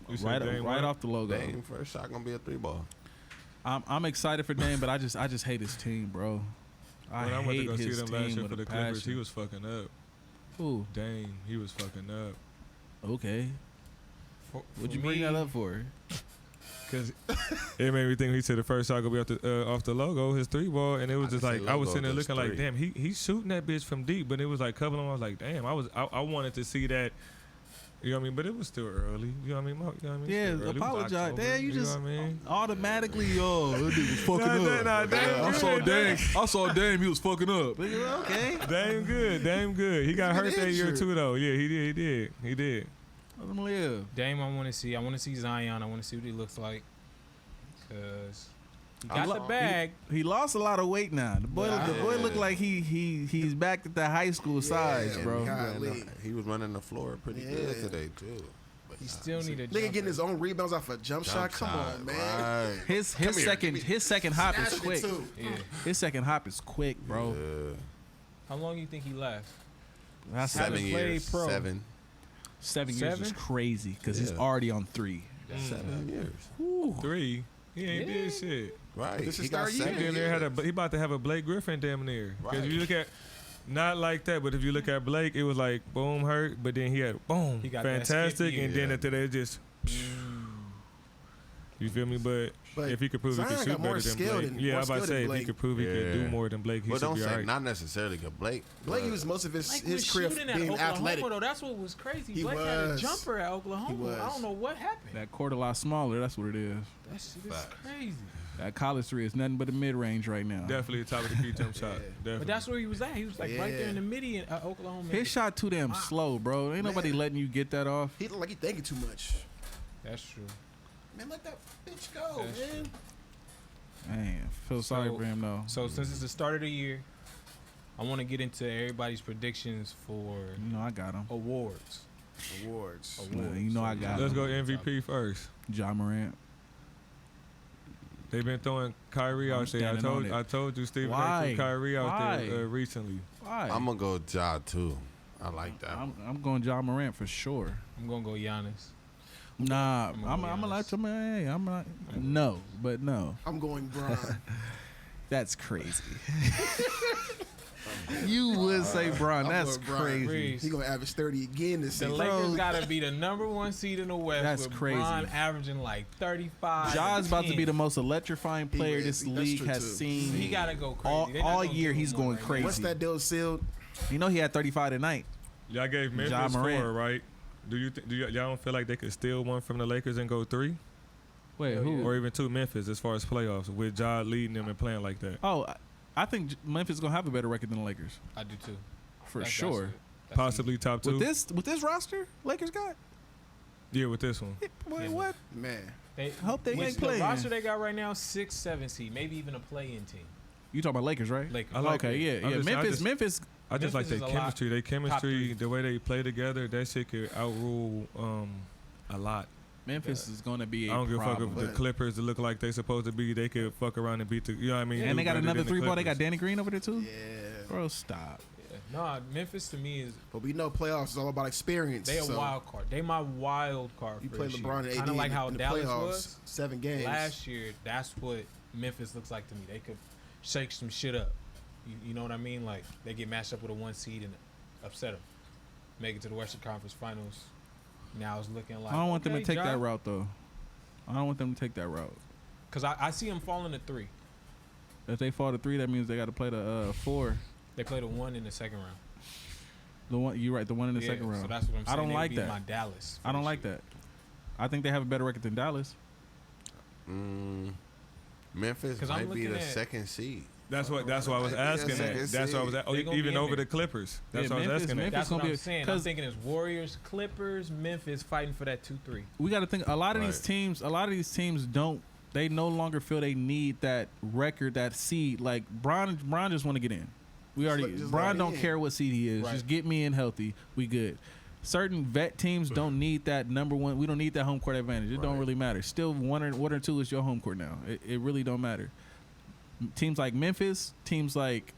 You said Right, Dame right what? off the logo. Dame first shot gonna be a 3-ball. I'm excited for Dame, but I just hate his team, bro. I When I went to hate go see his them team last year with for a the Clippers, passion. he was fucking up. Who? Dame, he was fucking up. Okay. For What'd you me, bring that up for? Cause it made me think he said the first shot gonna be off the logo, his 3-ball, and it was I just can say like I was logo, sitting there just looking like, 3. damn, he's shooting that bitch from deep, but it was like couple of them. I was like, damn, I wanted to see that. You know what I mean? But it was still early. You know what I mean? You know what I mean? Yeah, Still early. It was apologize. October, Damn, you just know what I mean? automatically, yo, that nigga was fucking up. Nah, Dame I saw good. Dame. I saw Dame. He was fucking up. Okay. Dame good. He got been hurt that year injured. too, though. Yeah, he did. Let him live. Dame, I want to see. I want to see Zion. I want to see what he looks like. Cause he I got the lo- bag. He lost a lot of weight now. The boy looked like he's back at the high school size, Yeah, bro. God. Golly. He was running the floor pretty Yeah. good today too. But He still need a Nigga jumper. getting his own rebounds off a jump shot. Come on, man. Right. His here, second hop is Snatching it, quick. too. Yeah. His second hop is quick, bro. Yeah. How long you think he lasts? That's Haven't 7 played years. pro. 7. 7 years is crazy because he's Yeah. already on 3. 7 years. Ooh. 3. He ain't Yeah. did shit. Right. This is He got third year. 7 Damn near years. he about to have a Blake Griffin damn near. Because if you Right. look at, not like that, but if you look at Blake, it was like boom hurt, but then he had boom He got that fantastic, skip and year. then after that it just. You feel me? But if he could prove he Zion could shoot got more better than skill Blake, than- yeah, more I was about to skill say than if he Blake. could prove he could do more than Blake, he But should don't be say alright. not necessarily good. Blake used most of his was career shooting at being Oklahoma, athletic. though. That's what was crazy. He Blake had a was. jumper at Oklahoma. He was. I don't know what happened. That court a lot smaller. That's what it is. That shit is Facts. crazy. That college 3 is nothing but a mid range right now. Definitely the top of the key jump shot. Definitely. But that's where he was at. He was like right there in the midi in Oklahoma. His shot too damn slow, bro. Ain't nobody Man. letting you get that off. He look like he thinking too much. That's true. Man, let that bitch go, That's man. Man, feel sorry So- for him though. So since it's the start of the year, I want to get into everybody's predictions for You know I got him. awards. Awards. Man, you know I got Let's him. go MVP first. Ja Morant. They've been throwing Kyrie I'm out there. standing on it. I told you Stephen A. Why? threw Kyrie out Why? there recently. Why? I'm gonna go Ja too. I like that. I'm going Ja Morant for sure. I'm gonna go Giannis. Nah, I'm I'm gonna be gonna honest. let you man. I'm not. No, but no. I'm going Bron. That's crazy. You would say Bron. I'm That's going Bron. crazy. Reese. He gonna average 30 again this The season. Lakers gotta be the number 1 seed in the West. That's with crazy. Bron averaging like 35. Ja's about to 10. be the most electrifying player is. this That's league true, has too. seen. He gotta go crazy. all, They're not all gonna year give him he's one going right now. crazy. Once that deal is sealed, You know he had 35 tonight. Y'all gave Memphis Ja Morant. 4, right? Do y'all don't feel like they could steal one from the Lakers and go 3? Wait, Hell who? yeah. Or even 2 Memphis as far as playoffs with Ja leading them and playing like that? Oh, I think Memphis is gonna have a better record than the Lakers I do too. for That's sure. it. That's Possibly top 2? With this roster, Lakers got. Yeah, with this one. Wait, Yeah. what? man. They, Hope they with ain't the playing. roster they got right now, 6, 7 seed, maybe even a play-in team. You talking about Lakers, right? Lakers. I like okay, it. yeah, I'm yeah. just- I Memphis, just- Memphis. I just like Memphis their is a lot. chemistry. Their Top chemistry, 3. the way they play together, that shit could outrule a lot. Memphis is gonna be a I don't give a fuck problem. if the But- Clippers that look like they supposed to be. They could fuck around and beat the. You know what I mean? And Do they got better another than the 3 ball. They got Clippers. Danny Green over there too. Yeah. Bro, stop. Yeah. No, Memphis to me is But we know playoffs is all about experience. they a so wild card. They my wild card. You for play this LeBron and AD Kind of like how in the Dallas playoffs, was 7 games. last year. That's what Memphis looks like to me. They could shake some shit up. You know what I mean? Like they get matched up with a 1 seed and upset them. Make it to the Western Conference Finals. Now it's looking like I don't want them to okay, take Ja. that route though. I don't want them to take that route. Cause I see them falling to 3. If they fall to 3, that means they got to play the 4. They played a 1 in the second round. The one you right, the one in the Yeah, second round. So that's what I'm I saying. don't They like beat that. My Dallas. for I don't this like year. that. I think they have a better record than Dallas. Memphis 'Cause I'm might be looking the at- second seed. That's why I was asking that. That's why I was They gonna even be in over there. the Clippers. That's Yeah, why I was Memphis- asking Memphis that. That's gonna what be I'm saying. I'm 'cause- thinking it's Warriors, Clippers, Memphis fighting for that 2-3. We got to think. A lot of these Right. teams. A lot of these teams don't. They no longer feel they need that record, that seed. Like Bron just want to get in. We already. just Bron let don't me in. care what seed he is. Right. Just get me in healthy. We good. Certain vet teams don't need that number one. We don't need that home court advantage. It don't Right. really matter. Still, one or two is your home court now. It really don't matter. Teams like Memphis, teams like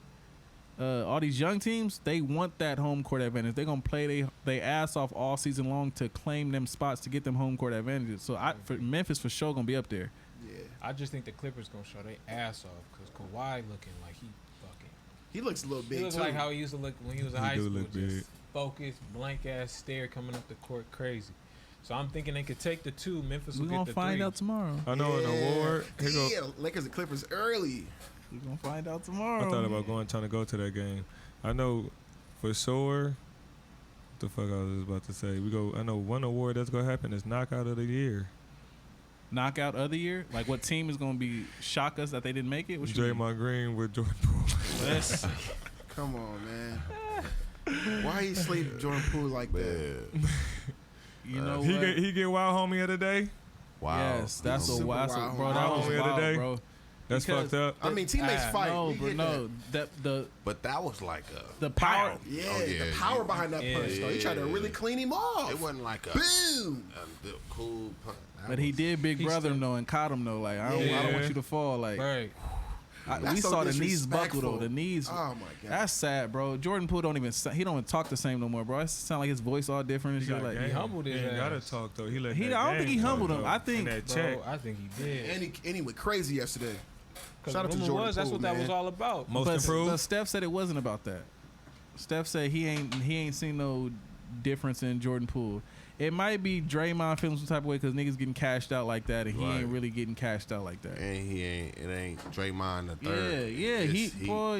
all these young teams, they want that home court advantage. They're gonna play they ass off all season long to claim them spots to get them home court advantages. So for Memphis for sure gonna be up there. Yeah. I just think the Clippers gonna show their ass off because Kawhi looking like he fucking. He looks a little He big looks too. like how he used to look when he was in He high do school. look Just big. focused, blank ass stare coming up the court, crazy. So I'm thinking they could take the 2. Memphis We're will gonna get the find 3. out tomorrow. I know an award. Here go. Yeah, Lakers and Clippers early. We're gonna find out tomorrow. I thought about trying to go to that game. I know for sure. What the fuck I was about to say? I know one award that's gonna happen is knockout of the year. Knockout of the year. Like what team is gonna be shock us that they didn't make it? What you mean? Draymond Green with Jordan Poole. Let's- Come on, man. Why he sleep Jordan Poole like that? Man. You know He what? get wild homie of the day. Wow. Yes, that's a Super wild, wild bro. homie. That was Homie of the wild, day. bro. That's Because- fucked up. I mean, teammates fight. No, We bro, get no. The But that was like the power. Pow. Yeah, Oh, yeah, the power yeah. behind that Yeah, punch, though. He tried to yeah. really clean him off. It wasn't like a Boom. cool punch. That But he was- did Big He Brother still- him though and caught him though. Like I don't want you to fall. Like Right. we That's so saw the knees buckle though. disrespectful. The knees. Oh my god. That's sad, bro. Jordan Poole don't even talk the same no more, bro. It sound like his voice all different and He shit. got Like game. humbled his He ain't gotta ass. talk though. He let. He- that I don't think game he humbled talk, him. though. I think- In that Bro, check. I think he did. and he went crazy yesterday. Because Shout out to rumor Jordan was that's Poole, what that man. was all about. Most but improved. Steph said it wasn't about that. Steph said he ain't seen no difference in Jordan Poole. It might be Draymond feeling some type of way because niggas getting cashed out like that, and he Right. ain't really getting cashed out like that. And it ain't Draymond the Yeah, third. yeah.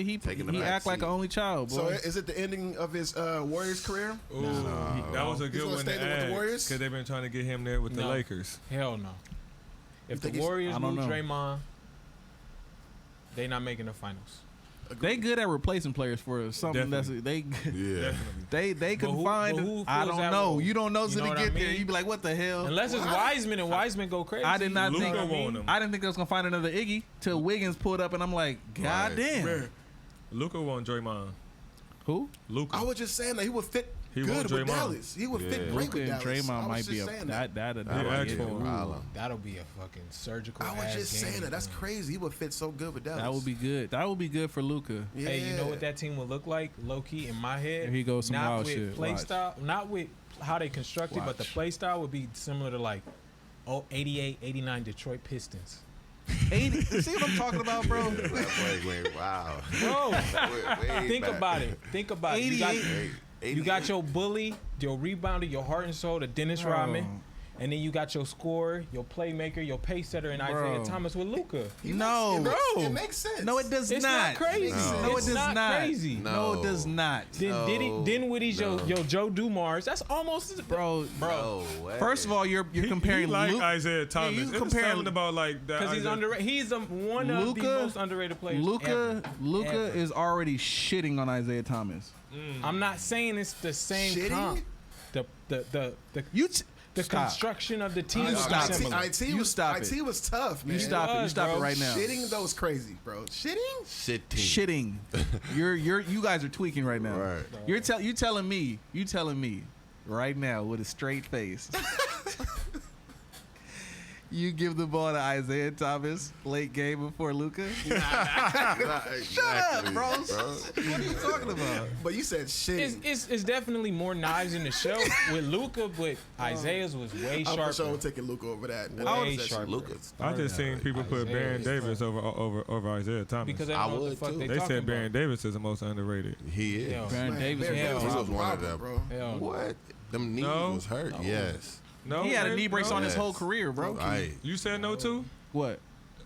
He taking the he back act like seat. an only child, boy. So is it the ending of his Warriors career? Ooh, No. that was a He's good gonna one stay to there with the add Warriors? because they've been trying to get him there with the No. Lakers. Hell no. If the think he's- Warriors I don't lose know. Draymond, they not making the finals. They good at replacing players for something Definitely. that's Yeah. they can who- find. but who I fills don't that know. role? You don't know You till know they what I get there. mean? You be like, what the hell? Unless it's Wiseman and Wiseman go crazy. I did not Luka think. want him. I didn't think they was gonna find another Iggy till Wiggins pulled up, and I'm like, God Right. damn. Luka won Draymond. Who? Luka. I was just saying that he would fit He good want with Draymond. Dallas. He would fit Yeah. great Luka with and Dallas. I Draymond was might just be a saying that. Yeah, might be asked a- for him. Problem. That'll be a fucking surgical. I was ass just saying game, that. That's man. crazy. He would fit so good with Dallas. That would be good. That would be good for Luca. Yeah. Hey, you know what that team would look like, low key in my head? Here he goes some not wild with shit. play Watch. style, not with how they constructed, but the Watch. play style would be similar to like 88, 89 Detroit Pistons. 80. See what I'm talking about, bro? Wait, wow. Bro, Way think back. about it. Think about it. You got, 88. you got your bully, your rebounder, your heart and soul, the Dennis Rodman. And then you got your scorer, your playmaker, your pace setter, and Isaiah Bro. Thomas with Luca. No, It makes sense. No, it does It's not. not crazy. No. No, it It's does not not. crazy. No, it does not. Then Woody's your Joe Dumars. That's almost Bro, No way. first of all, you're comparing he like Luke. Isaiah Thomas. you It was comparing- something about like that. because he's Isaiah- underrated. He's one of the Luka- most underrated players. Luca ever. is already shitting on Isaiah Thomas. I'm not saying it's the same Shitting? comp. The Stop. construction of the team You was stop it. similar. You stop it. IT was tough, man. You stop it. You was, stop it bro. right now. Shitting though was crazy, bro. Shitting? Shitting. Shitting. You guys are tweaking right now. Right. You telling me right now with a straight face. You give the ball to Isaiah Thomas late game before Luca? Shut up, bro. What are you talking about? But you said shitting. It's definitely more knives in the shelf with Luca, but Isaiah's was way I'm for sharper. sure taking Luka over that. Way sharper. Lucas. I just seen people put Isaiah Baron is Davis over Isaiah Thomas. Because they I don't know what the would, fuck too. they they talking said about. Baron Davis is the most underrated. He is. Hell, Baron Davis. Baron Hell, Davis he was one of problem, them. bro. hell no. What? Them knees No. was hurt. Yes. No, He had a knee brace on his Yes. whole career, bro. Right. You said no too? What?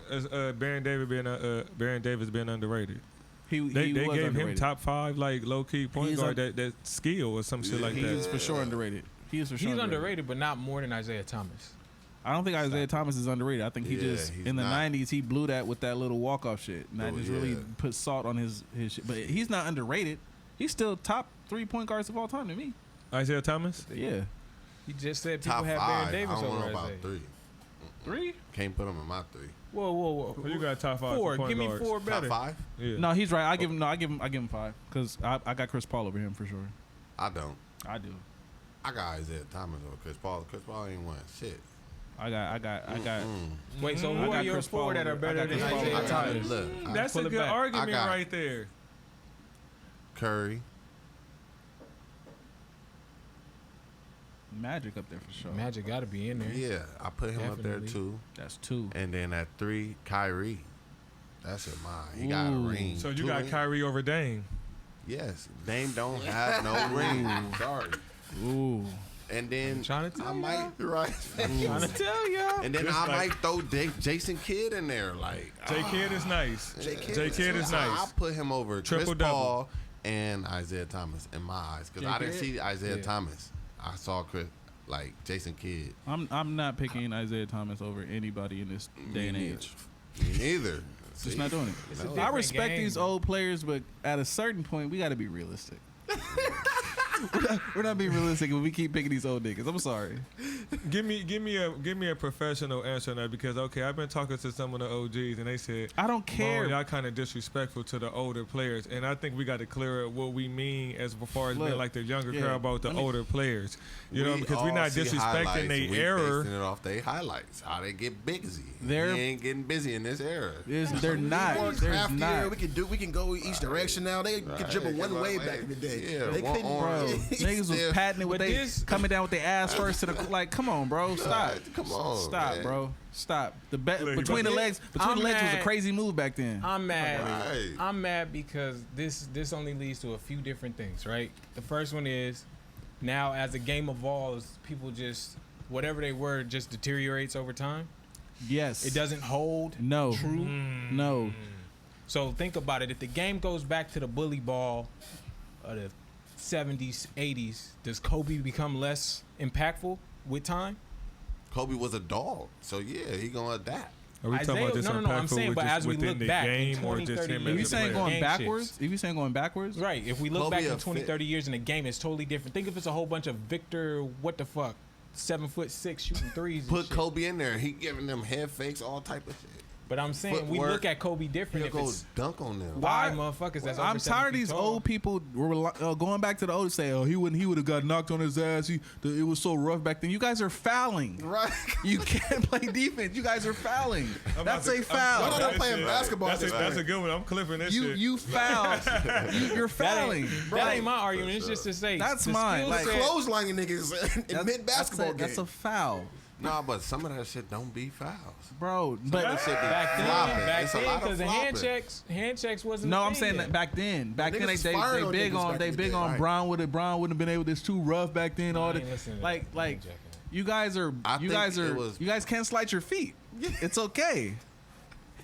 As Baron Davis being underrated. He They was gave him underrated. top 5 like low key point He's guard that skill or some shit like He that. is for sure underrated. He is for sure He's underrated, but not more than Isaiah Thomas. I don't think Isaiah Thomas is underrated. I think he Yeah, just he's in the not. '90s he blew that with that little walk-off shit, and that Oh, just yeah. really put salt on his shit. But he's not underrated. He's still top 3-point guards of all time to me. Isaiah Thomas. Yeah, You just said people Top have 5. Baron Davis I don't over know about Isaiah. 3. 3. Can't put him in my 3. Whoa. Well, you got top 5 Four. point Give me guards. 4 better. Top 5? Yeah. No, he's right. I give him 5 because I got Chris Paul over him for sure. I don't. I do. I got Isaiah Thomas over Chris Paul. Chris Paul ain't won shit. I got. Wait, so I who got are your Chris 4 Paul that are over- better I got than Chris Paul Isaiah over Thomas? Look, That's pull a it good back. argument I got- right there. Curry. Magic up there for sure. Magic got to be in there. Yeah, I put him up there Definitely. too. That's 2. And then at 3, Kyrie. That's in mine. He got a Ooh. ring. So you 2 got rings. Kyrie over Dame. Yes, Dame don't have no ring. Sorry. Ooh. And then trying to tell I ya. might right. Trying to tell y'all. And then Just I like- might throw Jason Kidd in there. Like J Kidd is nice. J Kidd is nice. I'll put him over Chris Triple-double. Paul and Isaiah Thomas in my eyes because I didn't Kidd? see Isaiah Yeah. Thomas. I saw Jason Kidd. I'm not picking Isaiah Thomas over anybody in this day and Me age. neither. Me neither. Just See? not doing it. It's a No. I different respect game, these bro. old players, but at a certain point, we got to be realistic. we're not being realistic if we keep picking these old niggas. I'm sorry. Give me a professional answer on that because I've been talking to some of the OGs and they said I don't care. care. Y'all kind of disrespectful to the older players, and I think we got to clear up what we mean as far as Look, being like the younger yeah, crowd about the let me- older players. You know, We because we're all not see disrespecting highlights, their we error. basing it off their highlights. How they get busy. They're- We ain't getting busy in this era. They're not. More There's craftier. not. We can go each direction now. They could dribble one way back in the day. Yeah, they one couldn't, arm. Bro, niggas was Stiff. patting it with But they this- coming down with their ass first to the like. Come on, bro, stop. Come on, Stop, man. bro. Stop. Look, Between the but legs, I'm was a mad. crazy move back then. I'm mad. Right. I'm mad because this only leads to a few different things, right? The first one is now as the game evolves, people just whatever they were just deteriorates over time. Yes. It doesn't hold No. true. No. So think about it. If the game goes back to the bully ball of the 70s, 80s, does Kobe become less impactful with time? Kobe was a dog, so yeah, he gonna adapt. Are we talking Isaiah- about this no, I'm impactful saying, with but just as we within look the back in game or 20, just 30 him If as you a saying player? going Game backwards, shifts. if you saying going backwards, Right. If we look Kobe back a in 20, fit. 30 years in the game, it's totally different. Think if it's a whole bunch of Victor, what the fuck, 7'6" shooting threes. And Put shit. Kobe in there, he giving them head fakes, all type of shit. But I'm saying we footwork. look at Kobe different He'll if go it's dunk on them. five motherfuckers that's over I'm 7 tired of feet these tall. old people going back to the old say, oh, he would have got knocked on his ass. It was so rough back then. You guys are fouling. Right. You can't play defense. You guys are fouling. That's a Why foul. not playing basketball That's at this a point? good one. I'm clipping this shit. You fouled. You're That fouling. ain't my argument. It's just to say That's the mine. skill Like- set- Clotheslining niggas in mid basketball game. That's a foul, Nah, but some of that shit don't be fouls. bro. That But shit be back then, flopping. It's a lot of because the flopping. hand checks wasn't. no, a I'm thing saying yet. that back then. Back then niggas they fired on big niggas on back they in the big day. on Right. Brown wouldn't have been able. This too rough back then. I All ain't that listening to like that. like I'm checking. you guys are I you think guys are it was- you guys can't slide your feet. It's okay.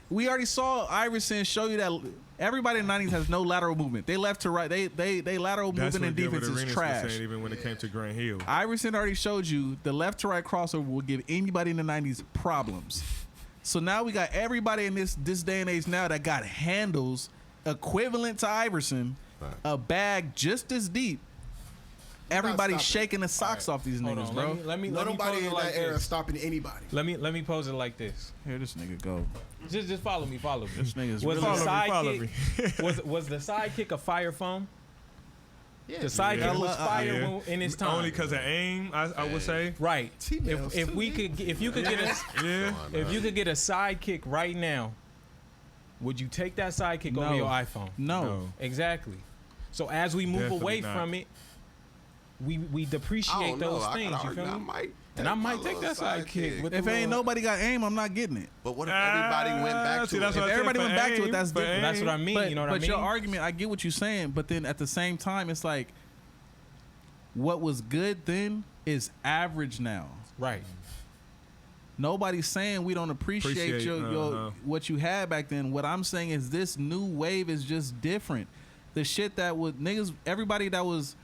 We already saw Iverson show you that everybody in the 90s has no lateral movement. They left to right. They lateral That's movement what and Gilbert defense is Arenas was trash. saying, even when it came to Grant Hill. Iverson already showed you the left to right crossover will give anybody in the 90s problems. So now we got everybody in this day and age now that got handles equivalent to Iverson, Right. a bag just as deep. Everybody's stop it. shaking the socks off these Hold niggas, on, bro. Let me Nobody pose in it like that era this. stopping anybody. Let me pose it like this. Here this nigga go. Just follow me. Follow me. This nigga's Was really the Follow me. sidekick was the sidekick a fire foam? Yeah, The sidekick Yeah. was fire Yeah. in his time. Only because of aim, I would say. Right. T-Mills If too, we yeah. could if you could get a Yeah. if you could get a sidekick right now, would you take that sidekick over No. your iPhone? no. Exactly. So as we move Definitely away not. from it, we I depreciate don't know. those I things. could You argue, feel I me? might And I take might my take little that sidekick. With If the ain't little- nobody got aim, I'm not getting it. But what if everybody went back See, to that's it? what If I said everybody for went back to it, aim, that's for different. That's what I aim. mean. But, You know what I but mean? your argument, I get what you're saying, but then at the same time, it's like what was good then is average now. Right. Nobody's saying we don't appreciate your what you had back then. What I'm saying is this new wave is just different. The shit that was niggas, everybody that was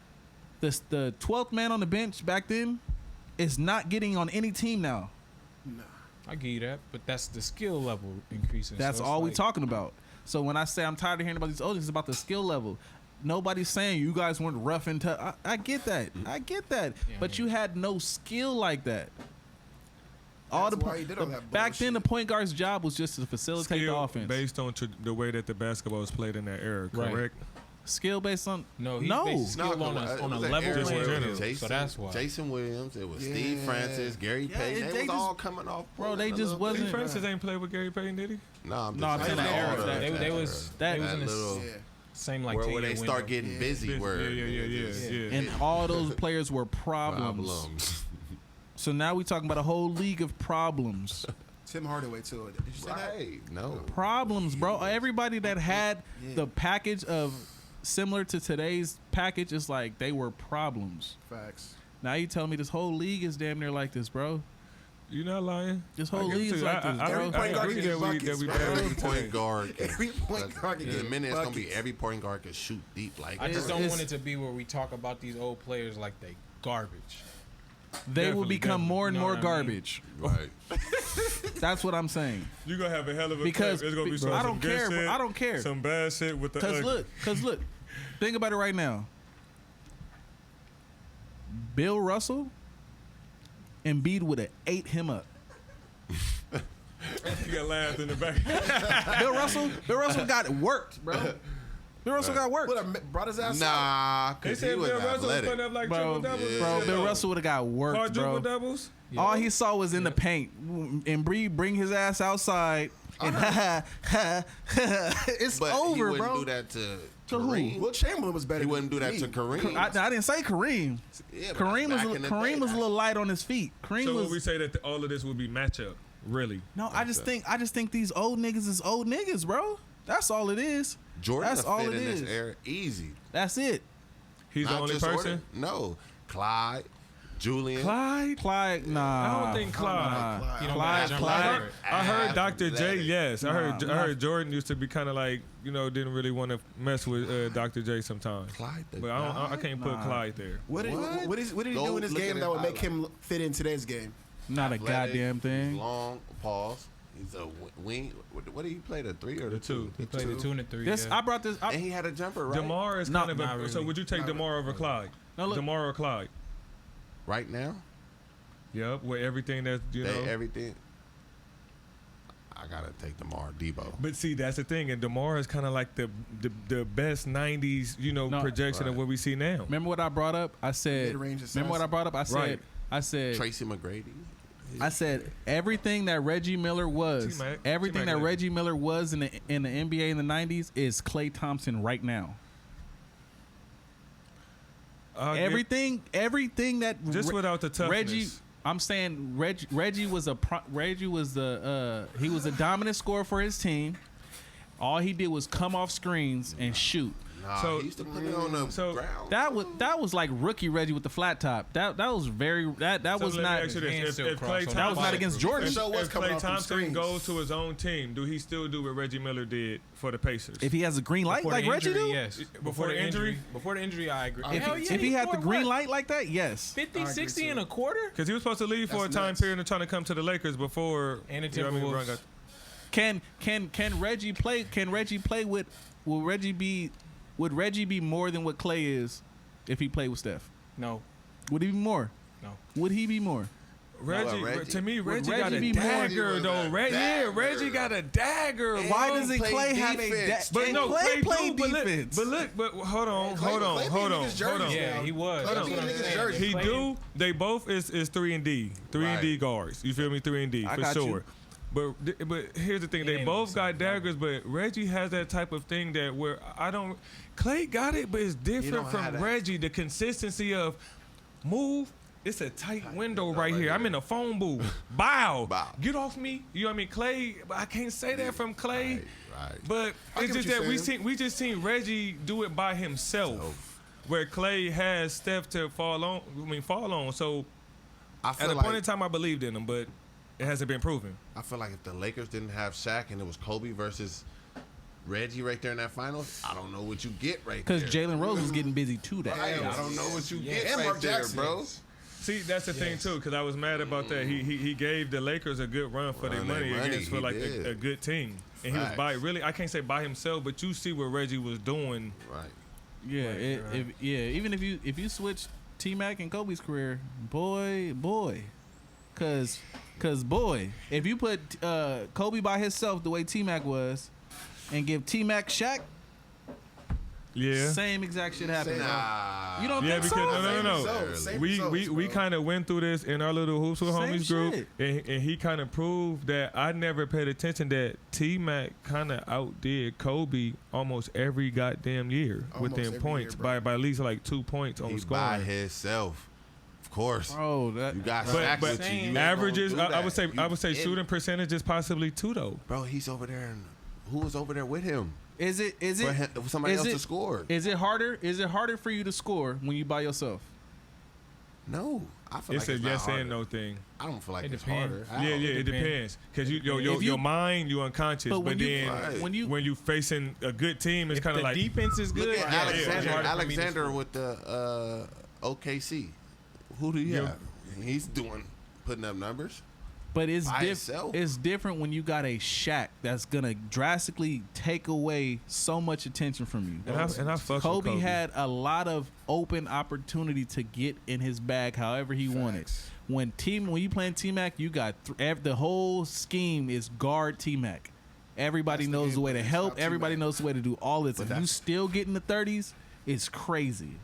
the 12th man on the bench back then is not getting on any team now. Nah. I give you that, but that's the skill level increasing. That's so it's all we like- talking about. So when I say I'm tired of hearing about these oldies, it's about the skill level. Nobody's saying you guys weren't rough and tough. I get that. I get that. Yeah, but yeah. you had no skill like that. That's why he did all that Back then, the bullshit. point guard's job was just to facilitate the Skill offense. based on the way that the basketball was played in that era, Right. correct? Skill based on No, he's no. based skill No, on a it was level an era Just in playing general. field. So that's why. Jason Williams, it was Yeah. Steve Francis, Gary Yeah, Payton. they They was just- all coming off. Bro, they pulling a just little wasn't- Steve Francis ain't played with Gary Payton, did he? No, I'm No, I'm just saying saying the era all of that- they was that they was in the little- Yeah. same like where 10-year they start window. getting Yeah. busy. Where Yeah. And all those players were problems. problems. So now we talking about a whole league of problems. Tim Hardaway too. Did you say that? Right? No. Problems, bro. Everybody that had Yeah. the package of similar to today's package is like they were problems. Facts. Now you tell me this whole league is damn near like this, bro. You not lying. This I whole give it league to is you. like this, I bro. Every point guard agree can that get we buckets, bro. better Every than point today. guard. Every point guard can In a get minute, it's gonna be buckets. every point guard can shoot deep like. I just that. don't It's- want it to be where we talk about these old players like they garbage. They will Definitely, become more and definitely. more Know what I mean? garbage. Right. That's what I'm saying. You gonna have a hell of a Because clip. It's gonna be I don't some good care. shit, I don't care. Some bad shit with the. Cause look, think about it right now. Bill Russell, Embiid would have ate him up. You got laughed in the back. Bill Russell got worked, bro. Bill Russell got worked. What brought his ass out? Nah, They because he said was Bill Russell was athletic. putting up like Bro, triple doubles. yeah. Bro, Bill Russell would have got worked, Quadruple bro. doubles. All he saw was in the paint. And bring his ass outside. And it's But he over, wouldn't bro. do that to who? Kareem. Will Chamberlain was better. He wouldn't do than that to me. Kareem. I didn't say Kareem. Yeah, but Kareem back in the day, was a little light on his feet. Kareem So was. would we say that all of this would be matchup? Really? No, I just think these old niggas is old niggas, bro. That's all it is. Jordan That's fit all it in is. this era easy. That's it. He's the Not only just person. Jordan. No, Clyde, Julian. Clyde, nah. I don't think Clyde. Nah. You don't Clyde, got Clyde. I heard Dr. J. Athletic. Yes, I heard Nah. Jordan used to be kind of like didn't really want to mess with Dr. J sometimes. Clyde the But I can't put Nah. Clyde there. What did he Go do in his look game at that would his make him fit in today's game? Not a Athletic, goddamn he's thing. long, pause. He's a wing. What did he play? The 3 or the 2? He played the 2 and the 3. This yeah. I brought this. And he had a jumper, right? DeMar is No, kind of not a. So really. would you take DeMar over Clyde? No, look. DeMar or Clyde? Right now, Yep, with everything that everything. I gotta take DeMar Debo. But see, that's the thing, and DeMar is kind of like the best '90s, No, projection of right. what we see now. Remember what I brought up? I said. Mid-range Remember what I brought up? I said. Right. I said. Tracy McGrady. I said everything that Reggie Miller was, T-Mac. everything T-Mac that good. Reggie Miller was in the NBA in the '90s is Klay Thompson right now. Everything that just without the toughness. Reggie. I'm saying Reggie was he was a dominant scorer for his team. All he did was come off screens and shoot. Nah, So- he used to put it on the so ground. That was like rookie Reggie with the flat top. That was very that So was let me not. ask you this. Hand If still Klay crossed on That was not against Jordan. If, So what's if coming Klay off them Thompson screens? goes to his own team, do he still do what Reggie Miller did for the Pacers? If he has a green light Before like the Reggie injury, do, yes. Before the injury? Before the injury, I agree. If Hell he- yeah, if he had the scored green what? light like that, yes. 50, I agree 60 too. and a quarter? Because he was supposed to leave for a That's time nuts. period and trying to come to the Lakers before And the you know what I mean, Timberwolves. Ron got- Can Reggie play? Can Reggie play with? Will Reggie be? Would Reggie be more than what Clay is if he played with Steph? No. Would he be more? No. Would he be more? Reggie, Reggie. to me, Would Reggie got Reggie a be more- dagger He though. was a Yeah, dagger. Reggie got a dagger. Why bro. doesn't play Clay have a? defense. But no, Clay played do, defense. But hold on, Clay- hold on, Clay hold beat on, niggas' hold on. jerseys. Yeah, he was. Hold That's on, what I'm niggas' saying. jerseys. He Playing- do. They both is 3 and D, 3 and D Right. guards. You feel me? 3 and D I for got sure. you. But here's the thing: It they ain't both the got same daggers, but Reggie has that type of thing that where I don't. Clay got it, but it's different don't from have that. Reggie. The consistency of move. It's a tight window right here. I'm in a phone booth. Bow. Bow. Get off me. You know what I mean? Clay, I can't say that from Clay. Right. But I it's get just what that you're saying. we just seen Reggie do it by himself. Where Clay has Steph to fall on. So I at feel a like point in time I believed in him, but it hasn't been proven. I feel like if the Lakers didn't have Shaq and it was Kobe versus Reggie right there in that finals, I don't know what you get right there. Because Jalen Rose was getting busy too. That Right, I don't know what you get And right Mark there, Jackson. bro. See, that's the thing too, because I was mad about that. He gave the Lakers a good run for their Run their money money, against for he like did. a good team, and he was by really. I can't say by himself, but you see what Reggie was doing. Right. Yeah, even if you switch T-Mac and Kobe's career, boy, cause boy, if you put Kobe by himself the way T-Mac was, and give T-Mac Shaq, Yeah. same exact shit happened. Nah. You don't Yeah, think because so? no. Same We results, kind of went through this in our little Hoops with Same Homies group, shit. and he kind of proved that I never paid attention that T-Mac kind of outdid Kobe almost every goddamn year Almost within every points year, by at least like 2 points on He by scoring. himself. Of course. Bro, that You got But- Shaq but with you. You ain't Averages, gonna do I would say, that. I would say You- shooting percentage is possibly 2 though. Bro, he's over there, and who was over there with him? is it For somebody is else it- to score? Is it harder for you to score when you by yourself? No, I feel It's like a it's not yes harder. and no thing. I don't feel like It it's depends. harder. Yeah, it it depends. depends because If you- your mind, you unconscious, But but, when you- then Right. when you facing a good team, it's If kind the of like defense is Look good, at yeah, Alexander. it's harder for me to Alexander score. with the OKC. Who do you Yeah. have? He's putting up numbers. But it's By itself. it's different when you got a Shaq that's gonna drastically take away so much attention from you. And I fuck with Kobe had a lot of open opportunity to get in his bag however he wanted. When you playing T-Mac, you got the whole scheme is guard T-Mac. Everybody That's the knows game the way to plan. help. Stop Everybody T-Mac. knows the way to do all this. But If you that's- still get in the 30s, it's crazy.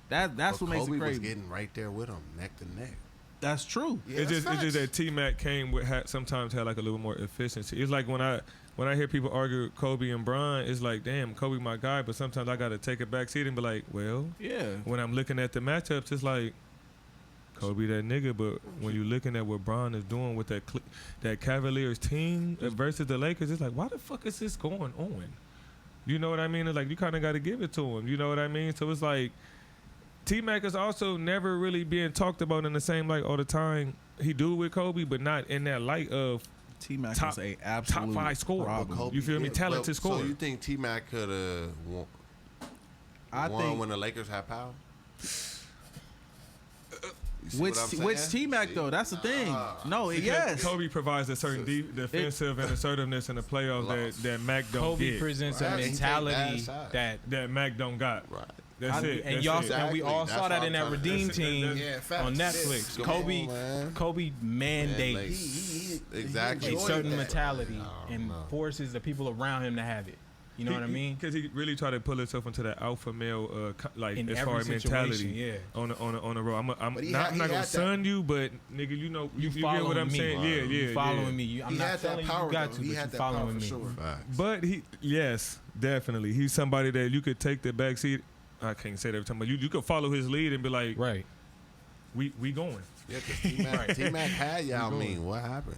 That's But what makes Kobe it crazy. was getting right there with him, neck to neck. That's true. Yeah, it's just that's that T-Mac came with sometimes had like a little more efficiency. It's like when I hear people argue Kobe and Bron, it's like, damn, Kobe my guy, but sometimes I got to take a back seat and be like, well, Yeah. when I'm looking at the matchups, it's like Kobe that nigga, but when you're looking at what Bron is doing with that Cavaliers team versus the Lakers, it's like, why the fuck is this going on? You know what I mean? It's like you kind of got to give it to him. You know what I mean? So it's like T-Mac is also never really being talked about in the same light all the time. He do with Kobe, but not in that light of T-Mac Top- is a absolute top 5 scorer. problem. Kobe- You feel me? Talented So scorer. you think T-Mac could have won, I think when the Lakers had power? You see which what I'm which saying? T-Mac See? though? That's the thing. No, Because yes. Kobe provides a certain defensive and assertiveness in the playoffs that Mac don't Kobe get. presents Right. a He take mentality bad shots. that Mac don't got. Right. That's it. and That's y'all it. and we all Exactly. saw That's that what in that I'm Redeem that's- team Yeah, facts. on Yes. Netflix. Come Kobe on, man. Kobe mandates like- He Exactly. a enjoyed certain that. mentality and no. forces the people around him to have it. You know what I mean? Because he really tried to pull himself into that alpha male, like In as every far as situation, mentality. yeah. On the road. I'm But he not had- he gonna had son you, but nigga, you know, you get following what I'm me. saying? Yeah, yeah, You following yeah. me. I'm He not had that telling you power, you got though. to, He but had you that power following for me. sure. Facts. But yes, definitely, he's somebody that you could take the back seat. I can't say that every time, but you could follow his lead and be like, Right. we going. Yeah, because T-Mac had Yao going. Ming. What happened?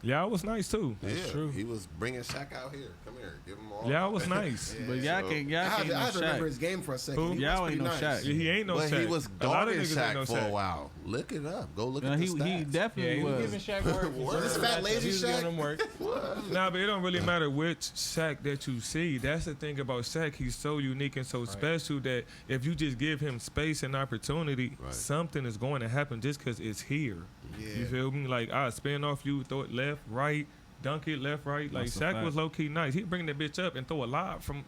Y'all was nice too. Yeah, true. he was bringing Shaq out here. Come here, give him all. Y'all was nice. But y'all can't I had no to remember Shaq. his game for a second. Who? He Y'all was ain't pretty no nice. Shaq. He ain't no But Shaq. he was A lot of guarding niggas ain't Shaq no for a Shaq. while. Look it up. Go look No, at the he stats. definitely Yeah, he was was. giving Shaq work. Word. This fat lazy He was giving Shaq? him work. Nah, but it don't really matter which Shaq that you see. That's the thing about Shaq. He's so unique and so special that if you just give him space and opportunity, Right. something is going to happen just because it's here. You Yeah. feel me? Like, I spin off you, throw it left, right, dunk it left, right. Like, That's a Shaq fact. was low-key nice. He'd bring that bitch up and throw a lob from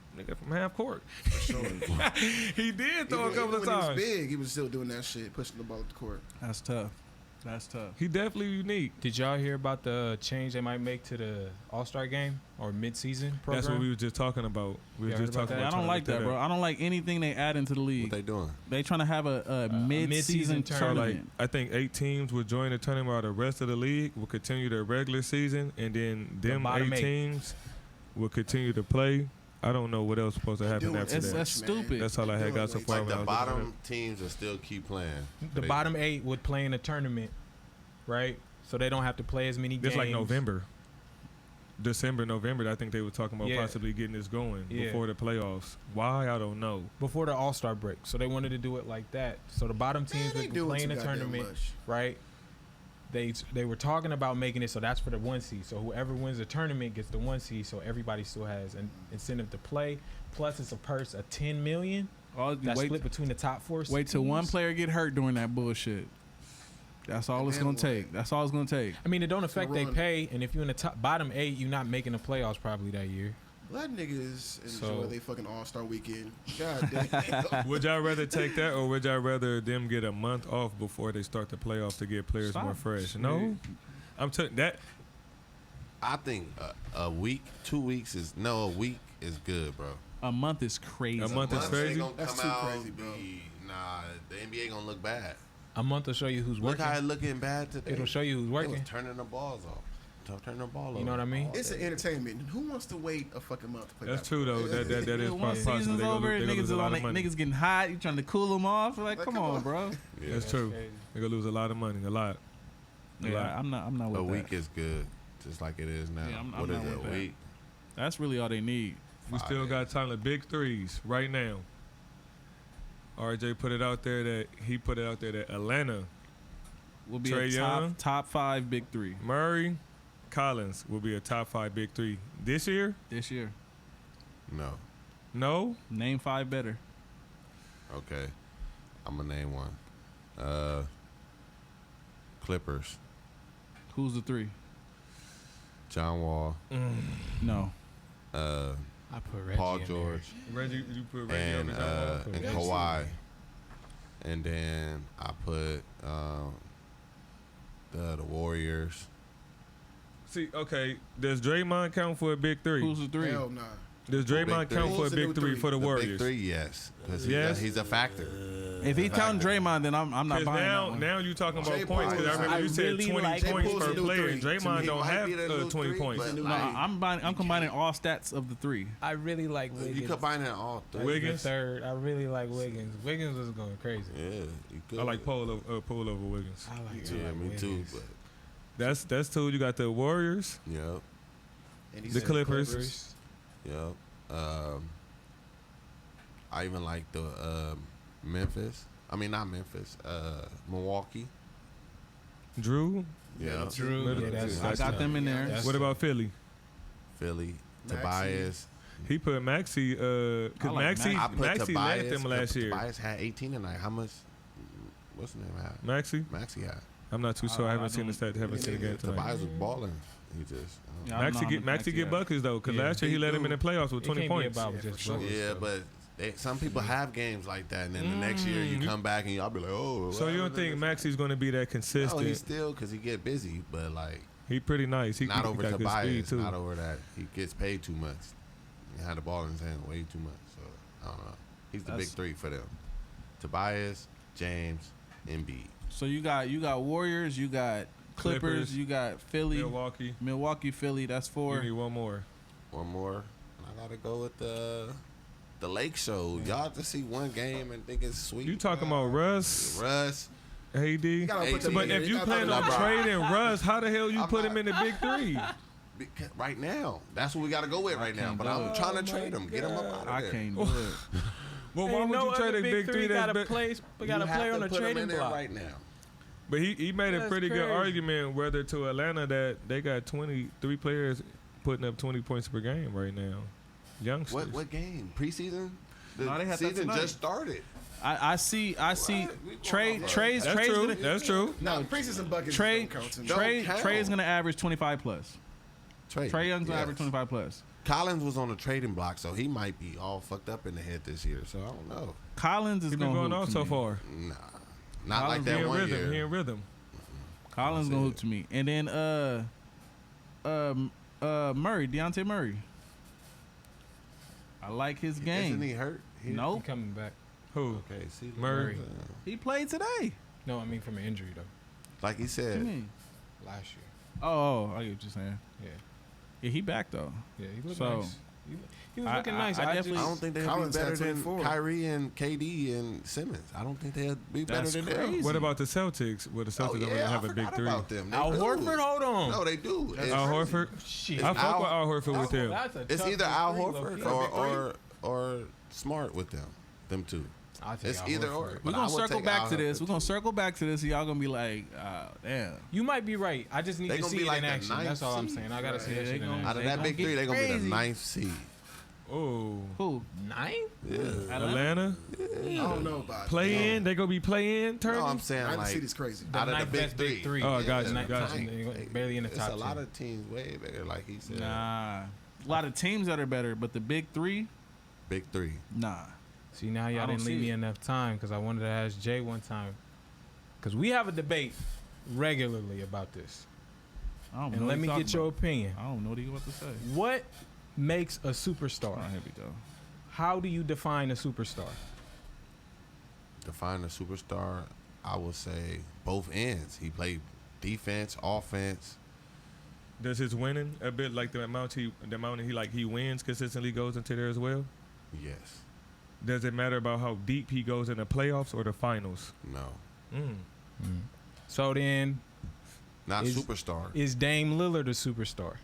half court. He did throw a couple of When he was times. big, he was still doing that shit, pushing the ball up the court. That's tough. That's tough. He definitely unique. Did y'all hear about the change they might make to the All-Star game or mid-season program? That's what we were just talking about. We were Y'all just heard about talking that? about I trying don't to like get that, bro. I don't like anything they add into the What league. they doing? They trying to have a mid-season mid-season So tournament. like, I think 8 teams will join the tournament, while the rest of the league will continue their regular season, and then them bottom 8 eight. teams will continue to play. I don't know what else is supposed to happen doing after It's- that. that's Man. stupid. That's all I had got so Like far. Like when I the was looking bottom teams will still keep playing. The They- bottom 8 would play in a tournament, right? So they don't have to play as many at it. games. It's like November. December, November, I think they were talking about Yeah. possibly getting this going Yeah. before the playoffs. Why? I don't know. before the All-Star break. So they wanted to do it like that. So the bottom teams they would doing play in too a goddamn tournament, much. right? They were talking about making it so that's for the 1 seed. So whoever wins the tournament gets the 1 seed. So everybody still has an incentive to play. Plus, it's a purse of $10 million That split between the top four. Wait till teams. one player get hurt during that bullshit. That's all it's then gonna what? take. That's all it's gonna take. I mean, it don't affect their run. pay, and if you're in the top bottom 8, you're not making the playoffs probably that year. Let niggas enjoy So- their fucking All-Star weekend. God damn. Would y'all rather take that, or would y'all rather them get a month off before they start the playoffs to get players more fresh? No, I'm taking that. I think a week, 2 weeks a week is good, bro. A month is crazy. A month is Months crazy? ain't gonna That's come too out crazy, bro. Nah, the NBA gonna look bad. A month will show you who's Look working. how it looking bad today. It'll show you who's They working. was turning the balls off. Turning the ball over. You know what I mean? all It's an day. entertainment. Who wants to wait a fucking month to play That's basketball? true though. That is Once possible. season's They gonna over, lose- they gonna niggas lose a is lot on of money. niggas getting hot. You trying to cool them off? Like, Like, come come on, on. bro. Yeah. That's true. They're gonna lose a lot of money. A lot. A lot. Yeah, I'm not with A that. week is good, just like it is now. Yeah, I'm What not is it? with A that. week? That's really all they need. We still got time to big threes right now. RJ put it out there that Atlanta, Will be Trae a Young. top 5 big 3 Murray, Collins will be a top 5 big 3 this year. this year. No. No, Name 5 better. Okay. I'm gonna name one. Clippers. Who's the 3? John Wall. No. I put Reggie Paul in George. Reggie, you put Reggie And over John Wall? and Reggie. Kawhi. And then I put the Warriors. See, okay, does Draymond count for a big 3? Who's the 3? Hell nah. Does Draymond Big count three. for a Who's the big new 3 three? for the The Warriors? big 3, yes, because Yes. he's a factor. If he counting Draymond, then I'm not Because buying that now, one. now you talking about Jay points. Because I Paul. remember you I said really 20 like points Jay per Paul's the new player. three. To Draymond me, don't might have be the new 20 three, points. but New like, I'm combining all stats of the 3. I really like Wiggins. you combining all three. Wiggins? The third. I really like Wiggins. Wiggins was going crazy. Yeah, you could. I like Pole over Wiggins. I like Yeah, me too. Wiggins. But That's two. You got the Warriors, yep, And he the said Clippers. yep. I even like the Memphis. I mean, not Memphis. Milwaukee. Drew. Yeah. Drew. Middle- Yeah, that's, I got them in there. That's What about Philly? Philly. Maxey. Tobias. He put Maxi. Cause I like Maxi, I put Maxi led Tobias. them last year. Tobias had 18 tonight. How much? What's the name? Had? Maxi. Maxie had. I'm not too sure. I haven't seen the don't- stat. Haven't seen the game tonight. Tobias was balling. He just. Yeah, I don't know how Maxi much get had. buckets though. Cause Yeah. last year he He led him do. in the playoffs with It 20 can't be points. about Yeah, just for sure. buckets, Yeah, though. but some people have games like that, and then the next year you come back and y'all be like, oh. So you don't think Maxi's going to be that No, consistent? he's still because he get busy, but like He pretty nice. He not he over got good speed Tobias, too. not over that. He gets paid too much. He had the ball in his hand way too much. So I don't know. He's the big That's- 3 for them. Tobias, James, Embiid. So you got Warriors, you got Clippers, you got Philly, Milwaukee. Philly. That's You 4. need one more. One more. I gotta go with the Lake Show. Y'all just see one game and think it's sweet. You talking about Russ, Russ? AD? You gotta put them But in there. if you gotta plan put on them in there. trading Russ, how the hell you I'm put not- him in the big 3? Because right now, that's what we gotta go with right now. can't But do I'm it. trying to trade him, get him up out of I there. can't do it. Well, why Ain't would no you trade other a big 3 got that's a place, but got You a have player to on a put him in trading there block. right now. But he made a That's pretty good crazy. argument whether to Atlanta that they got 23 players putting up 20 points per game right now. Youngsters. What game? Preseason? The No, they had that season tonight. just started. I see. We Trey. going Trey's That's true. gonna, That's true. No, preseason buckets Trey. don't count to me. Don't count. Trey is gonna average 25 plus. Trey Young's gonna yes. average 25 plus. Collins was on the trading block, so he might be all fucked up in the head this year. So I don't know. Collins is He's been gonna going hoop off to so me. far. Nah, not like Collins He that in one rhythm. year. He in rhythm. Collins gonna hoop to me, and then Murray, Deontay Murray. I like his game. Isn't he hurt? He Nope, coming back. Who? Okay, see Murray. he played today. No, I mean from an injury though. Like he What you said, mean? Last year. Oh, I get what you're saying. Yeah. Yeah, he back though. Yeah, he looked So, nice. He was I- looking I- nice. I I, definitely- I don't think they'll be Collins had better than 24. Kyrie and KD and Simmons. I don't think they'll be better That's than crazy. them. What about the Celtics? Well, the Celtics Oh, don't really yeah, have I a big forgot 3. about them. They Al do. Horford, hold on. No, they do. It's Al crazy. Horford. Shit. I fuck with Al Horford with him. That's a It's tough either Al three, Horford low-key. or Smart with them two. I'll take It's Al either Horford. or. We're But I gonna would circle take back Al to this. Horford, We're gonna too. circle back to this, and y'all gonna be like, damn. You might be right. I just need They to gonna see be it like in the action. ninth That's all I'm seed. saying. I gotta see Yeah, that they shit in gonna- action. Out of They that gonna big get 3, they're gonna be the crazy. 9th seed. Oh, Who? 9? Atlanta I don't know about play in. They gonna be play in No, tournament. I'm saying Island like City's crazy. out of the ninth big best big three. three. Oh, got you, Ninth got best, you. barely in the It's top a lot 10. of teams way better, like he said. Nah. A lot of teams that are better, but the big three, Big three. nah. See, now I y'all don't didn't see leave me it. enough time because I wanted to ask Jay one time. Because we have a debate regularly about this. I don't know. And what let you me talking get your about. opinion. I don't know what you about to say. What makes a superstar? Oh, here we go. How do you define a superstar? Define a superstar, I would say both ends. He played defense, offense. Does his winning a bit like the amount he wins consistently goes into there as well? Yes. Does it matter about how deep he goes in the playoffs or the finals? No. So then, Not Is- superstar. is Dame Lillard a superstar?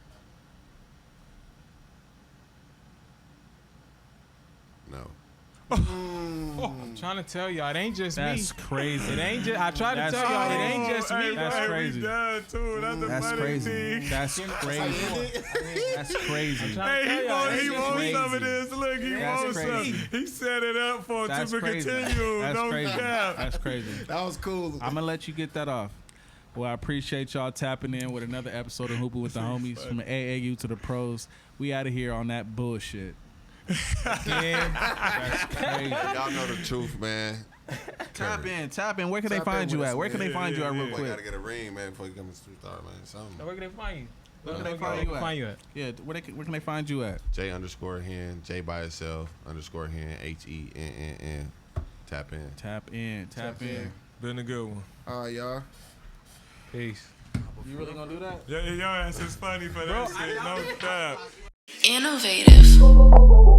No. I'm trying to tell y'all, it ain't just That's me. crazy. It ain't just. I tried to That's tell y'all, it crazy. ain't just me. That's crazy. That's That's crazy. That's crazy. That's crazy. I'm trying to tell y'all, it ain't just crazy. me. some of this. Look, he That's wants crazy. some. He set it up for it That's to crazy. continue. That's No crazy. cap. That's crazy. That was cool. I'm gonna let you get that off. Well, I appreciate y'all tapping in with another episode of Hooping with the Homies from the AAU to the pros. We out of here on that bullshit. Yeah. That's crazy. Y'all know the truth, man. Tap in. Where can they Tap find in you with at? us, Where can man. they find you at real Boy, quick? gotta get a ring, man, before you come to superstar, man. Something. Where can they find you? Where can they Where find can you they at? find you at? Yeah, where can they find you at? J_Hen, J by itself, _Hen, HENNN. Tap in. Tap in. Been a good one. All right, y'all. Peace. You really gonna do that? Your ass is funny for that shit. No cap. Innovative.